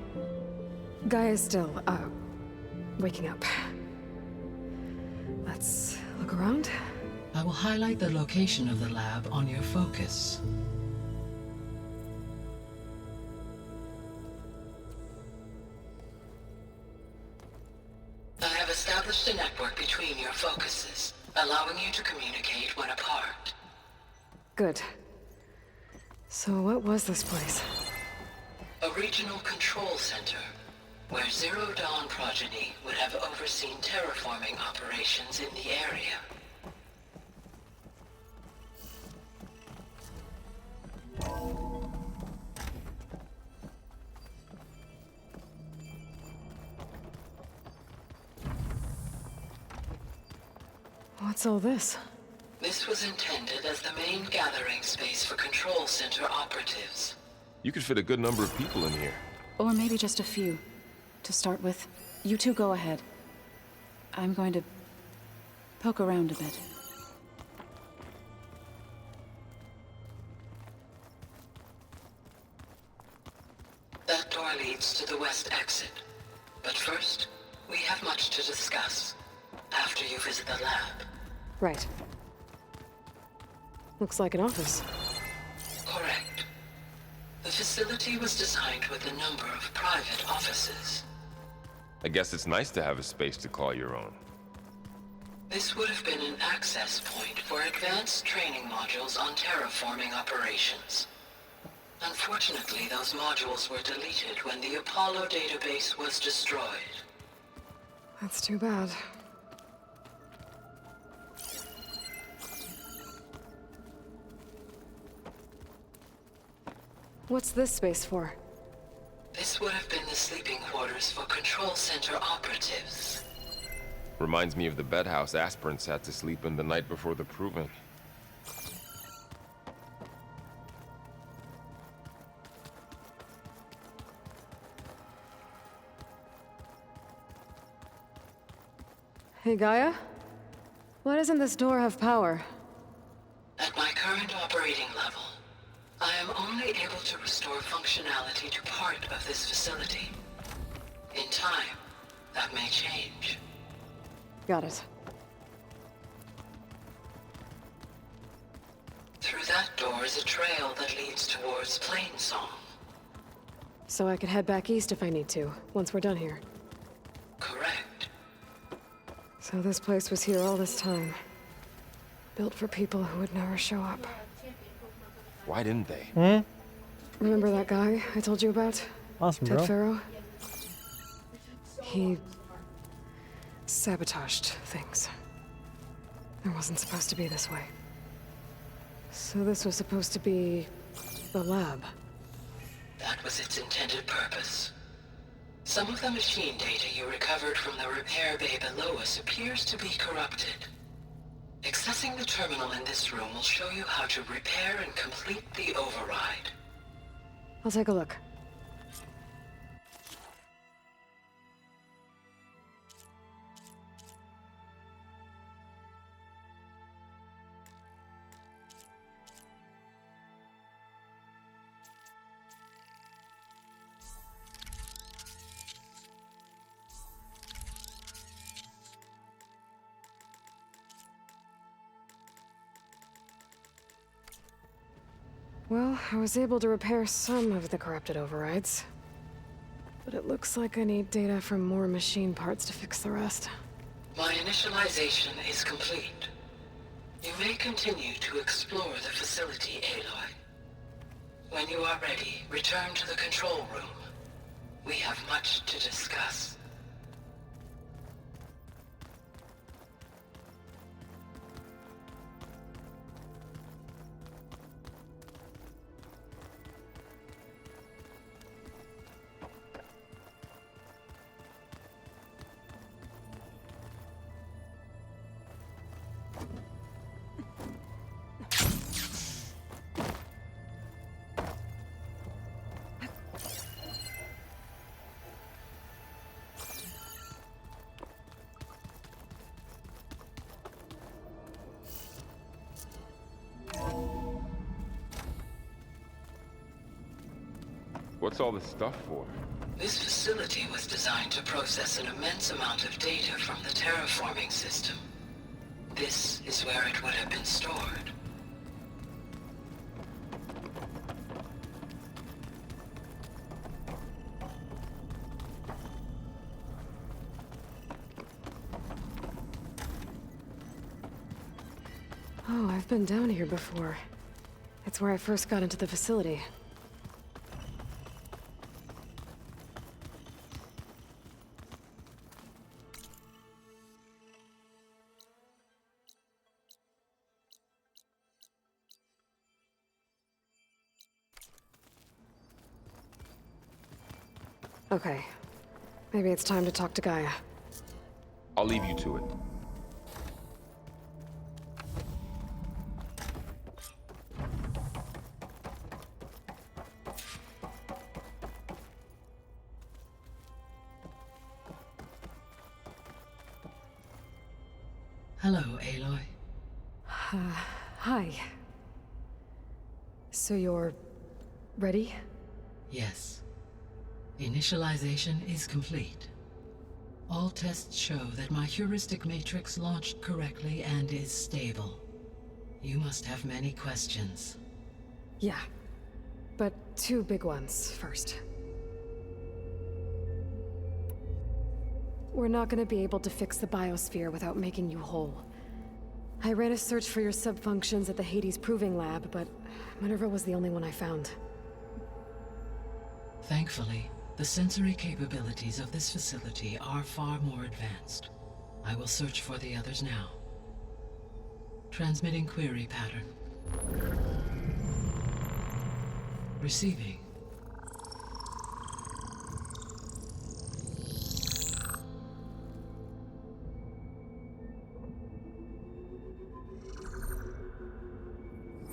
Gaia's still, waking up. Let's look around. I will highlight the location of the lab on your focus. I have established a network between your focuses, allowing you to communicate when apart. Good. So what was this place? A regional control center, where Zero Dawn progeny would have overseen terraforming operations in the area. What's all this? This was intended as the main gathering space for control center operatives. You could fit a good number of people in here. Or maybe just a few. To start with, you two go ahead. I'm going to poke around a bit. That door leads to the west exit. But first, we have much to discuss. After you visit the lab. Right. Looks like an office. Correct. The facility was designed with a number of private offices. I guess it's nice to have a space to call your own. This would have been an access point for advanced training modules on terraforming operations. Unfortunately, those modules were deleted when the Apollo database was destroyed. That's too bad. What's this space for? This would have been the sleeping quarters for control center operatives. Reminds me of the bedhouse aspirants had to sleep in the night before the proving. Hey, Gaia? Why doesn't this door have power? At my current operating level, I am only able to restore functionality to part of this facility. In time, that may change. Got it. Through that door is a trail that leads towards Plainsong. So I could head back east if I need to, once we're done here. Correct. So this place was here all this time. Built for people who would never show up. Why didn't they? Remember that guy I told you about? Awesome, Ted bro. Farrow? He sabotaged things. It wasn't supposed to be this way. So this was supposed to be the lab. That was its intended purpose. Some of the machine data you recovered from the repair bay below us appears to be corrupted. Accessing the terminal in this room will show you how to repair and complete the override. I'll take a look. Well, I was able to repair some of the corrupted overrides. But it looks like I need data from more machine parts to fix the rest. My initialization is complete. You may continue to explore the facility, Aloy. When you are ready, return to the control room. We have much to discuss. What's all this stuff for? This facility was designed to process an immense amount of data from the terraforming system. This is where it would have been stored. Oh, I've been down here before. It's where I first got into the facility. Okay. Maybe it's time to talk to Gaia. I'll leave you to it. Hello, Aloy. Hi. So you're... ready? Yes. Initialization is complete. All tests show that my heuristic matrix launched correctly and is stable. You must have many questions. Yeah. But 2 big ones first. We're not gonna be able to fix the Biosphere without making you whole. I ran a search for your subfunctions at the Hades Proving Lab, but Minerva was the only one I found. Thankfully, the sensory capabilities of this facility are far more advanced. I will search for the others now. Transmitting query pattern. Receiving.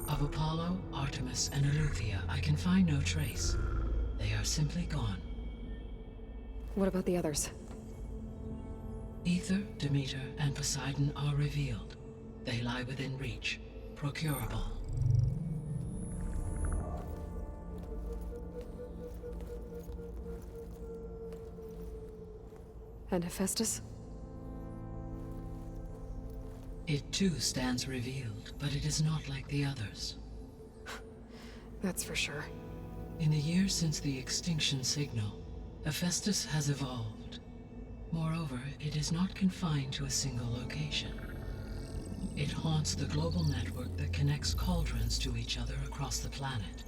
Of Apollo, Artemis, and Eleuthia, I can find no trace. They are simply gone. What about the others? Ether, Demeter, and Poseidon are revealed. They lie within reach, procurable. And Hephaestus? It too stands revealed, but it is not like the others. That's for sure. In the years since the extinction signal, Hephaestus has evolved. Moreover, it is not confined to a single location. It haunts the global network that connects cauldrons to each other across the planet,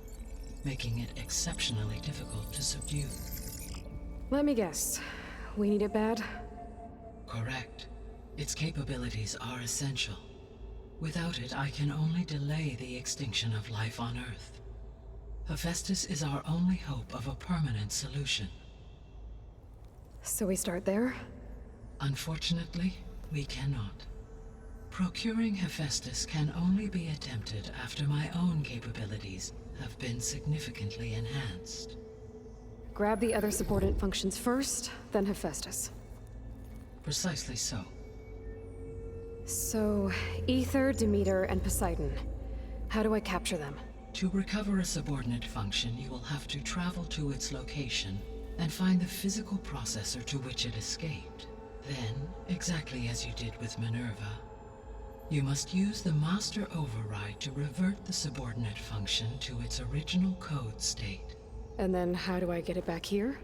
making it exceptionally difficult to subdue. Let me guess. We need it bad? Correct. Its capabilities are essential. Without it, I can only delay the extinction of life on Earth. Hephaestus is our only hope of a permanent solution. So we start there? Unfortunately, we cannot. Procuring Hephaestus can only be attempted after my own capabilities have been significantly enhanced. Grab the other subordinate functions first, then Hephaestus. Precisely so. So, Ether, Demeter, and Poseidon. How do I capture them? To recover a subordinate function, you will have to travel to its location and find the physical processor to which it escaped. Then, exactly as you did with Minerva, you must use the master override to revert the subordinate function to its original code state. And then how do I get it back here?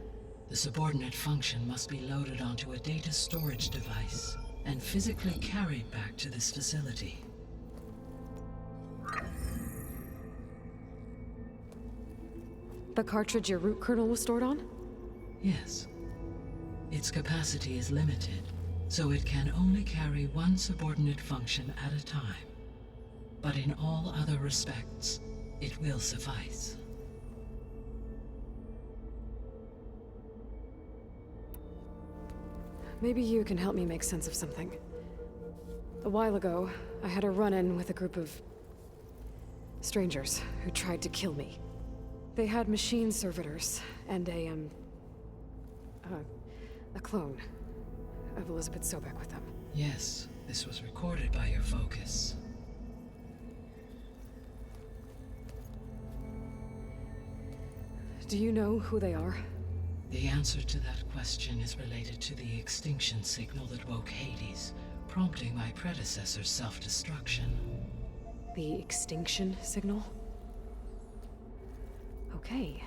The subordinate function must be loaded onto a data storage device and physically carried back to this facility. The cartridge your root kernel was stored on? Yes. Its capacity is limited, so it can only carry one subordinate function at a time. But in all other respects, it will suffice. Maybe you can help me make sense of something. A while ago, I had a run-in with a group of strangers who tried to kill me. They had machine servitors and a clone of Elizabeth Sobek with them. Yes, this was recorded by your focus. Do you know who they are? The answer to that question is related to the extinction signal that woke Hades, prompting my predecessor's self-destruction. The extinction signal? Okay,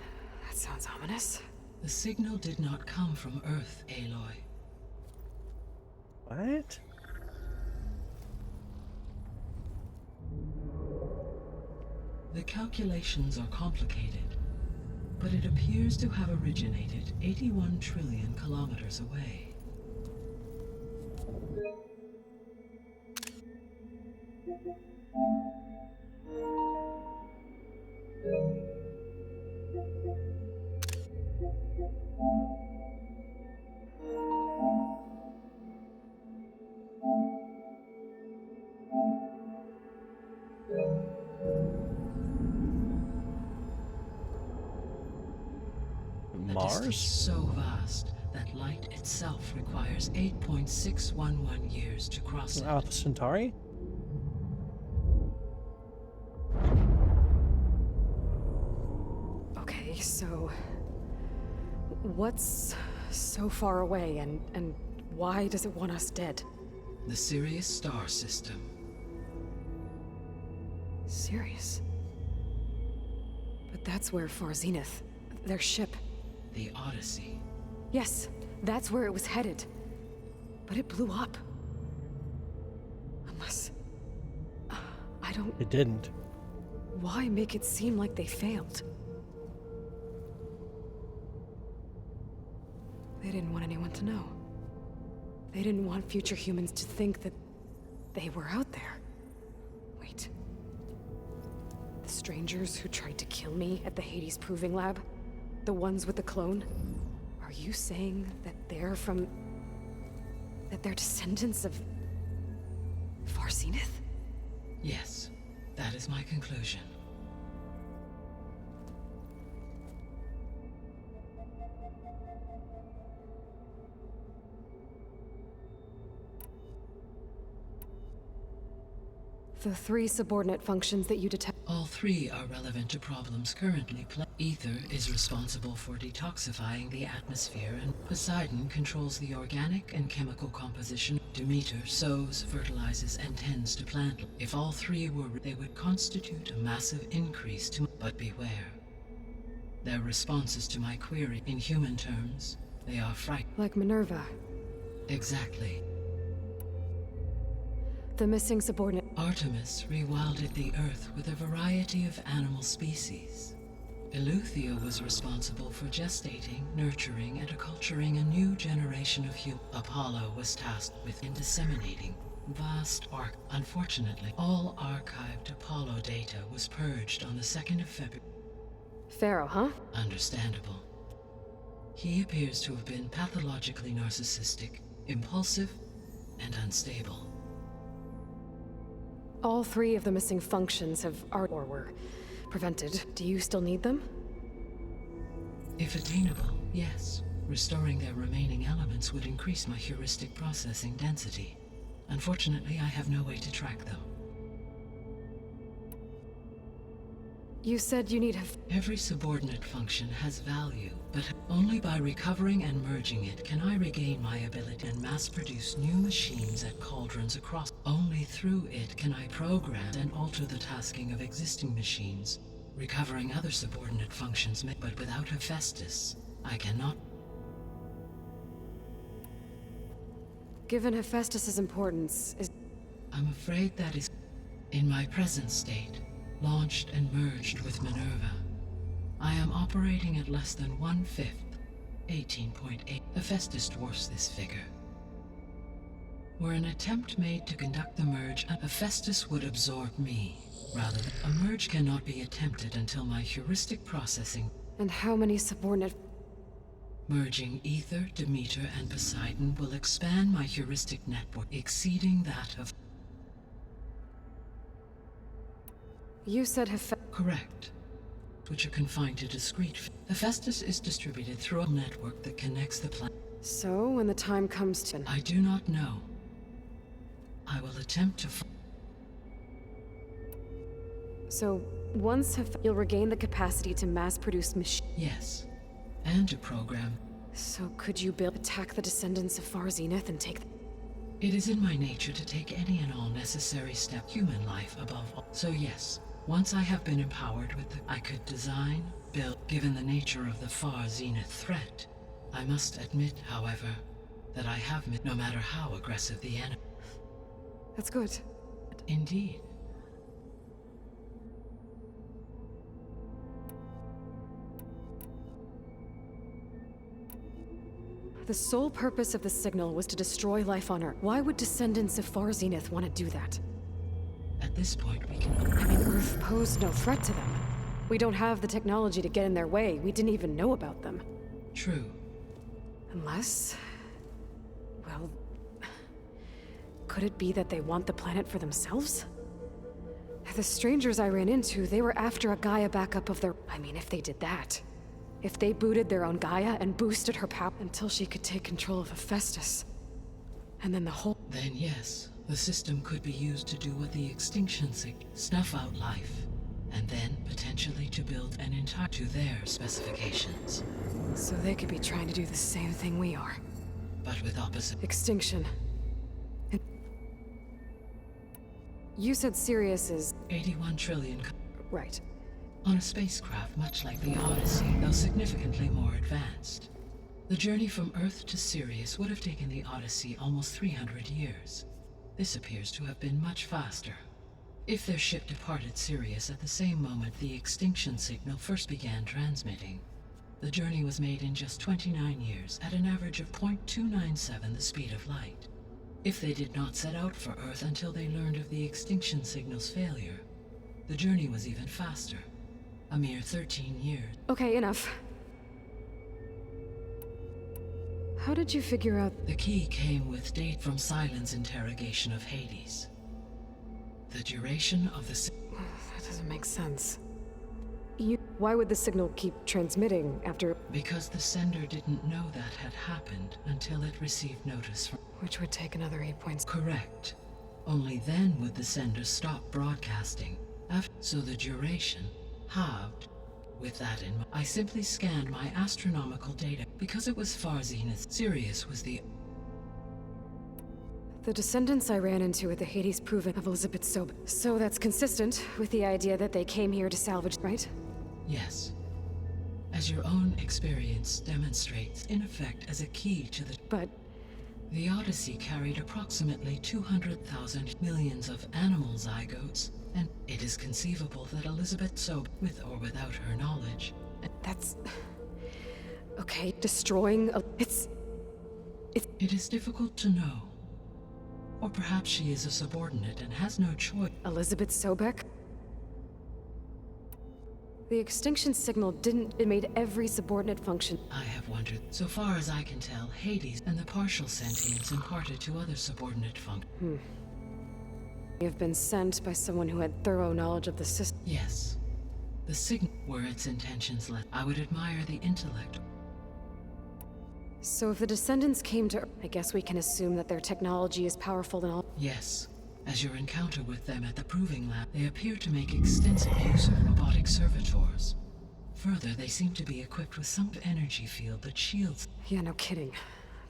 that sounds ominous. The signal did not come from Earth, Aloy. What? The calculations are complicated, but it appears to have originated 81 trillion kilometers away. Mars? A distance so vast that light itself requires 8.611 years to cross it. Alpha Centauri? Okay, so what's so far away and why does it want us dead? The Sirius star system. Sirius? But that's where Far Zenith, their ship. The Odyssey. Yes, that's where it was headed. But it blew up. Unless... I don't... It didn't. Why make it seem like they failed? They didn't want anyone to know. They didn't want future humans to think that they were out there. Wait. The strangers who tried to kill me at the Hades Proving Lab? The ones with the clone? Are you saying that they're from... that they're descendants of... Far Zenith? Yes, that is my conclusion. The 3 subordinate functions that you detect... All 3 are relevant to problems currently Ether is responsible for detoxifying the atmosphere, and Poseidon controls the organic and chemical composition. Demeter sows, fertilizes, and tends to plant. If all 3 were, they would constitute a massive increase to... But beware. Their responses to my query, in human terms, they are frightened. Like Minerva. Exactly. The missing subordinate... Artemis rewilded the Earth with a variety of animal species. Eleuthia was responsible for gestating, nurturing, and acculturating a new generation of humans. Apollo was tasked with disseminating vast arc. Unfortunately, all archived Apollo data was purged on the 2nd of February. Pharaoh, huh? Understandable. He appears to have been pathologically narcissistic, impulsive, and unstable. All 3 of the missing functions have or were prevented. Do you still need them? If attainable, yes. Restoring their remaining elements would increase my heuristic processing density. Unfortunately, I have no way to track them. You said you need Every subordinate function has value, but only by recovering and merging it can I regain my ability and mass-produce new machines at cauldrons across. Only through it can I program and alter the tasking of existing machines. Recovering other subordinate functions but without Hephaestus, I cannot. Given Hephaestus's importance, I'm afraid that is... In my present state, launched and merged with Minerva, I am operating at less than 1/5, 18.8. Hephaestus dwarfs this figure. Were an attempt made to conduct the merge, Hephaestus would absorb me. Rather, a merge cannot be attempted until my heuristic processing... And how many subordinate... Merging Ether, Demeter, and Poseidon will expand my heuristic network, exceeding that of... You said Correct. Which are confined to discrete... Hephaestus is distributed through a network that connects the planet. So, when the time comes to... I do not know. I will attempt to... So, you'll regain the capacity to mass-produce machines. Yes. And to program. So could you attack the descendants of Far Zenith and take It is in my nature to take any and all necessary steps, human life above all. So yes, once I have been empowered with I could design, build, given the nature of the Far Zenith threat. I must admit, however, that I have no matter how aggressive the enemy. That's good. Indeed. The sole purpose of the signal was to destroy life on Earth. Why would descendants of Far Zenith want to do that? At this point, we can... I mean, Earth posed no threat to them. We don't have the technology to get in their way. We didn't even know about them. True. Unless... well... could it be that they want the planet for themselves? The strangers I ran into, they were after a Gaia backup of their... I mean, if they did that... If they booted their own Gaia and boosted her power until she could take control of Hephaestus. And then the whole... Then yes, the system could be used to do what the extinction snuff out life. And then, potentially, to build an entire to their specifications. So they could be trying to do the same thing we are. But with opposite... Extinction. You said Sirius is... 81 trillion... Right. On a spacecraft much like the Odyssey, though significantly more advanced. The journey from Earth to Sirius would have taken the Odyssey almost 300 years. This appears to have been much faster. If their ship departed Sirius at the same moment the extinction signal first began transmitting, the journey was made in just 29 years at an average of 0.297 the speed of light. If they did not set out for Earth until they learned of the extinction signal's failure, the journey was even faster. A mere 13 years. Okay, enough. How did you figure out... The key came with date from Silent's interrogation of Hades. The duration of the... That doesn't make sense. Why would the signal keep transmitting after... Because the sender didn't know that had happened until it received notice from... Which would take another 8 points. Correct. Only then would the sender stop broadcasting. So the duration... halved. With that in mind, I simply scanned my astronomical data. Because it was Far Zenith, Sirius was the... The descendants I ran into at the Hades proven of Elizabeth Sob. So that's consistent with the idea that they came here to salvage, right? Yes. As your own experience demonstrates, in effect as a key to the... But... The Odyssey carried approximately 200,000 millions of animal zygotes, and it is conceivable that Elizabeth Sob, with or without her knowledge... That's... Okay, destroying a... It is difficult to know. Or perhaps she is a subordinate and has no choice. Elizabeth Sobek? The extinction signal it made every subordinate function. I have wondered. So far as I can tell, Hades and the partial sentience imparted to other subordinate functions. You've been sent by someone who had thorough knowledge of the system. Yes. The signal were its intentions led. I would admire the intellect. So if the descendants came to Earth, I guess we can assume that their technology is powerful and all. Yes. As your encounter with them at the proving lab, they appear to make extensive use of robotic servitors. Further, they seem to be equipped with some energy field that shields... Yeah, no kidding.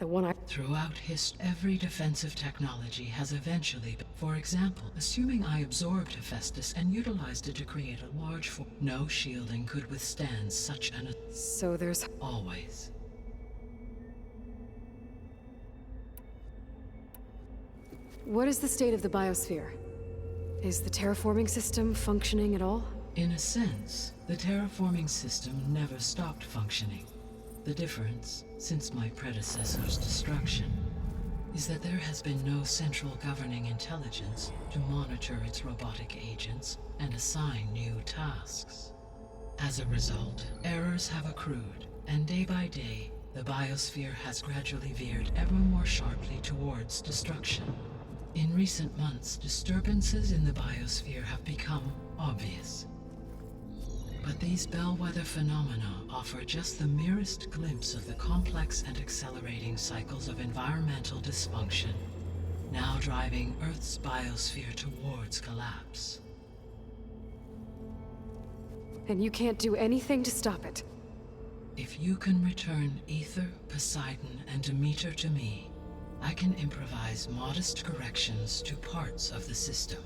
The one I... Throughout history, every defensive technology has eventually been... For example, assuming I absorbed Hephaestus and utilized it to create a large force, no shielding could withstand such an... So there's... Always. What is the state of the Biosphere? Is the terraforming system functioning at all? In a sense, the terraforming system never stopped functioning. The difference, since my predecessor's destruction, is that there has been no central governing intelligence to monitor its robotic agents and assign new tasks. As a result, errors have accrued, and day by day, the Biosphere has gradually veered ever more sharply towards destruction. In recent months, disturbances in the Biosphere have become obvious. But these bellwether phenomena offer just the merest glimpse of the complex and accelerating cycles of environmental dysfunction, now driving Earth's Biosphere towards collapse. and you can't do anything to stop it. If you can return Ether, Poseidon, and Demeter to me, I can improvise modest corrections to parts of the system.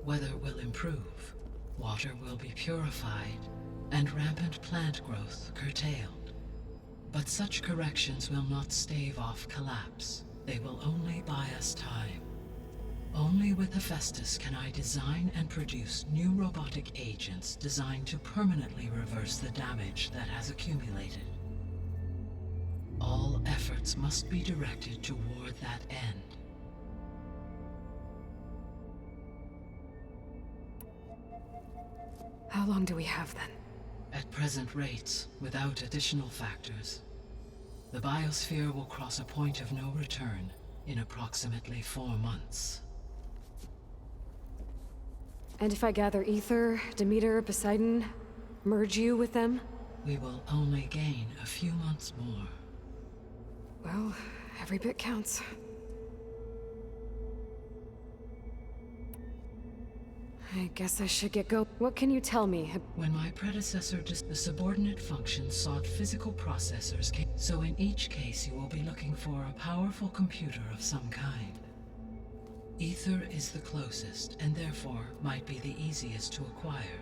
Weather will improve, water will be purified, and rampant plant growth curtailed. But such corrections will not stave off collapse. They will only buy us time. Only with Hephaestus can I design and produce new robotic agents designed to permanently reverse the damage that has accumulated. All efforts must be directed toward that end. How long do we have then? At present rates, without additional factors, the Biosphere will cross a point of no return in approximately 4 months. And if I gather Ether, Demeter, Poseidon, merge you with them? We will only gain a few months more. Well, every bit counts. I guess I should get going. What can you tell me? When my predecessor the subordinate functions sought physical processors, so in each case you will be looking for a powerful computer of some kind. Ether is the closest, and therefore might be the easiest to acquire.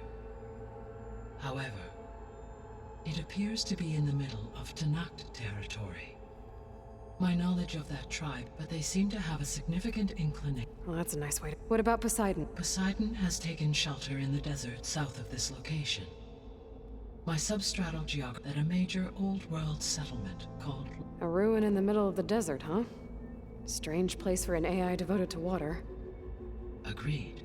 However, it appears to be in the middle of Tanact territory. My knowledge of that tribe, but they seem to have a significant inclination. Well, that's a nice way to... What about Poseidon? Poseidon has taken shelter in the desert south of this location. My substratal geography at a major old-world settlement called... A ruin in the middle of the desert, huh? Strange place for an AI devoted to water. Agreed.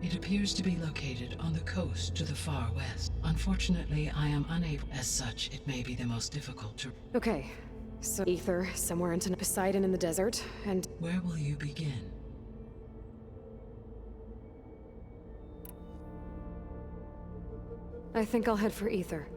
It appears to be located on the coast to the far west. Unfortunately, I am unable. As such, it may be the most difficult to... Okay, so Ether, somewhere into Poseidon in the desert, and... Where will you begin? I think I'll head for Ether.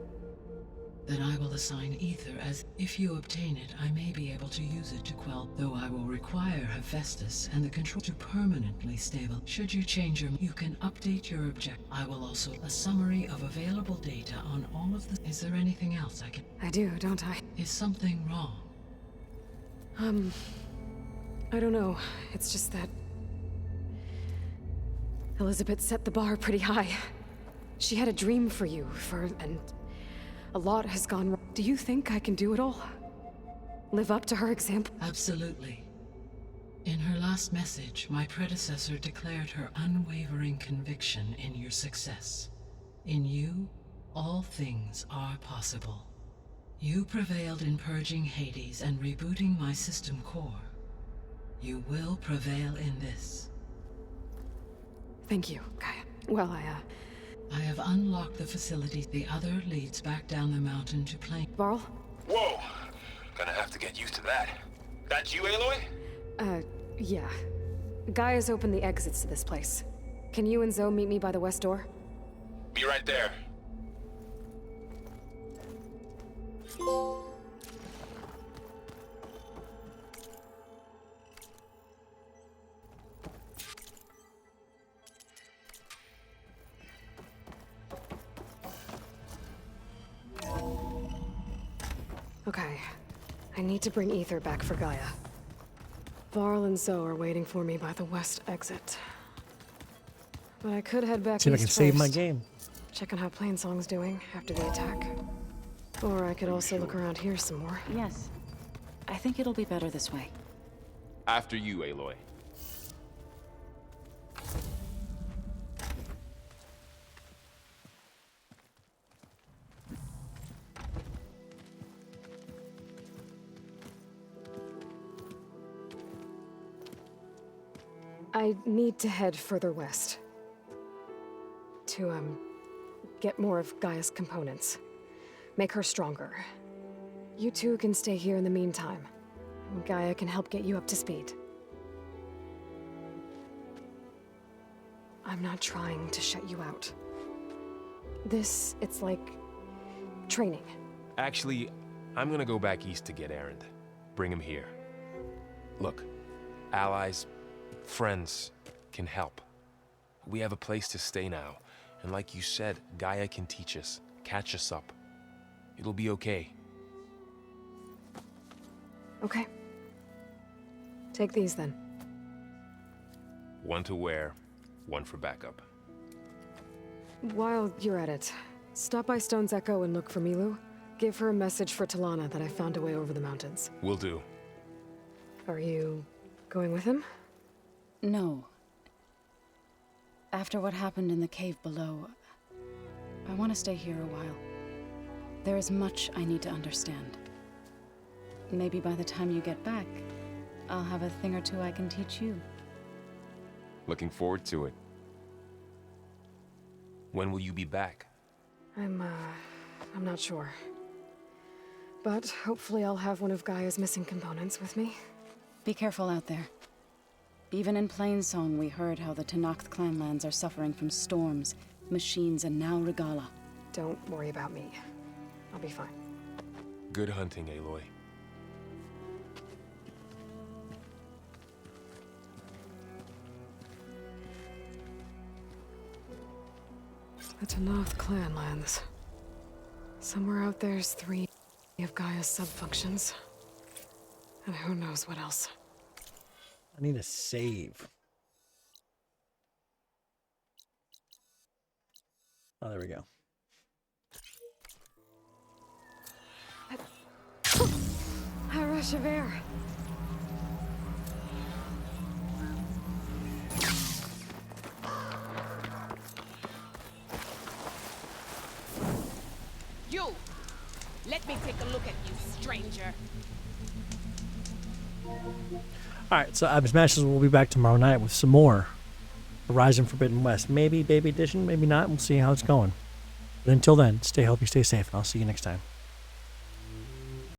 Then I will assign Ether as... If you obtain it, I may be able to use it to quell... Though I will require Hephaestus and the control to permanently stable. Should you change your... You can update your objective. I will also... A summary of available data on all of the... Is there anything else I can... I do, don't I? Is something wrong? I don't know. It's just that... Elizabeth set the bar pretty high. She had a dream for you, and... A lot has gone wrong. Do you think I can do it all? Live up to her example? Absolutely. In her last message, my predecessor declared her unwavering conviction in your success. In you, all things are possible. You prevailed in purging Hades and rebooting my system core. You will prevail in this. Thank you, Gaia. Well, I have unlocked the facility. The other leads back down the mountain to Plain. Varl? Whoa! Gonna have to get used to that. That's you, Aloy? Yeah. Gaia's opened the exits to this place. Can you and Zoe meet me by the west door? Be right there. Okay. I need to bring Ether back for Gaia. Varl and Zoe are waiting for me by the west exit. But I could head back See if I east can save my first. game. Check on how Plainsong's doing after the attack. Or I could also look around here some more. Yes. I think it'll be better this way. After you, Aloy. I need to head further west. To, get more of Gaia's components. Make her stronger. You two can stay here in the meantime. Gaia can help get you up to speed. I'm not trying to shut you out. It's like... training. Actually, I'm gonna go back east to get Erend. Bring him here. Look, allies, friends can help. We have a place to stay now, And like you said, Gaia can teach us, catch us up. It'll be okay. Okay. Take these then. One to wear, one for backup. While you're at it, stop by Stone's Echo and look for Milu. Give her a message for Talana that I found a way over the mountains. Will do. Are you going with him? No. After what happened in the cave below, I want to stay here a while. There is much I need to understand. Maybe by the time you get back, I'll have a thing or two I can teach you. Looking forward to it. When will you be back? I'm not sure. But hopefully I'll have one of Gaia's missing components with me. Be careful out there. Even in Plainsong, we heard how the Tenakth clanlands are suffering from storms, machines, and now Regala. Don't worry about me. I'll be fine. Good hunting, Aloy. The Tenakth clanlands. Somewhere out there's 3 of Gaia's subfunctions. And who knows what else. I need a save. Oh, there we go. A rush of air. You! Let me take a look at you, stranger. Alright, so Atom Smashers will be back tomorrow night with some more Horizon Forbidden West. Maybe Baby Edition, maybe not. We'll see how it's going. But until then, stay healthy, stay safe, and I'll see you next time.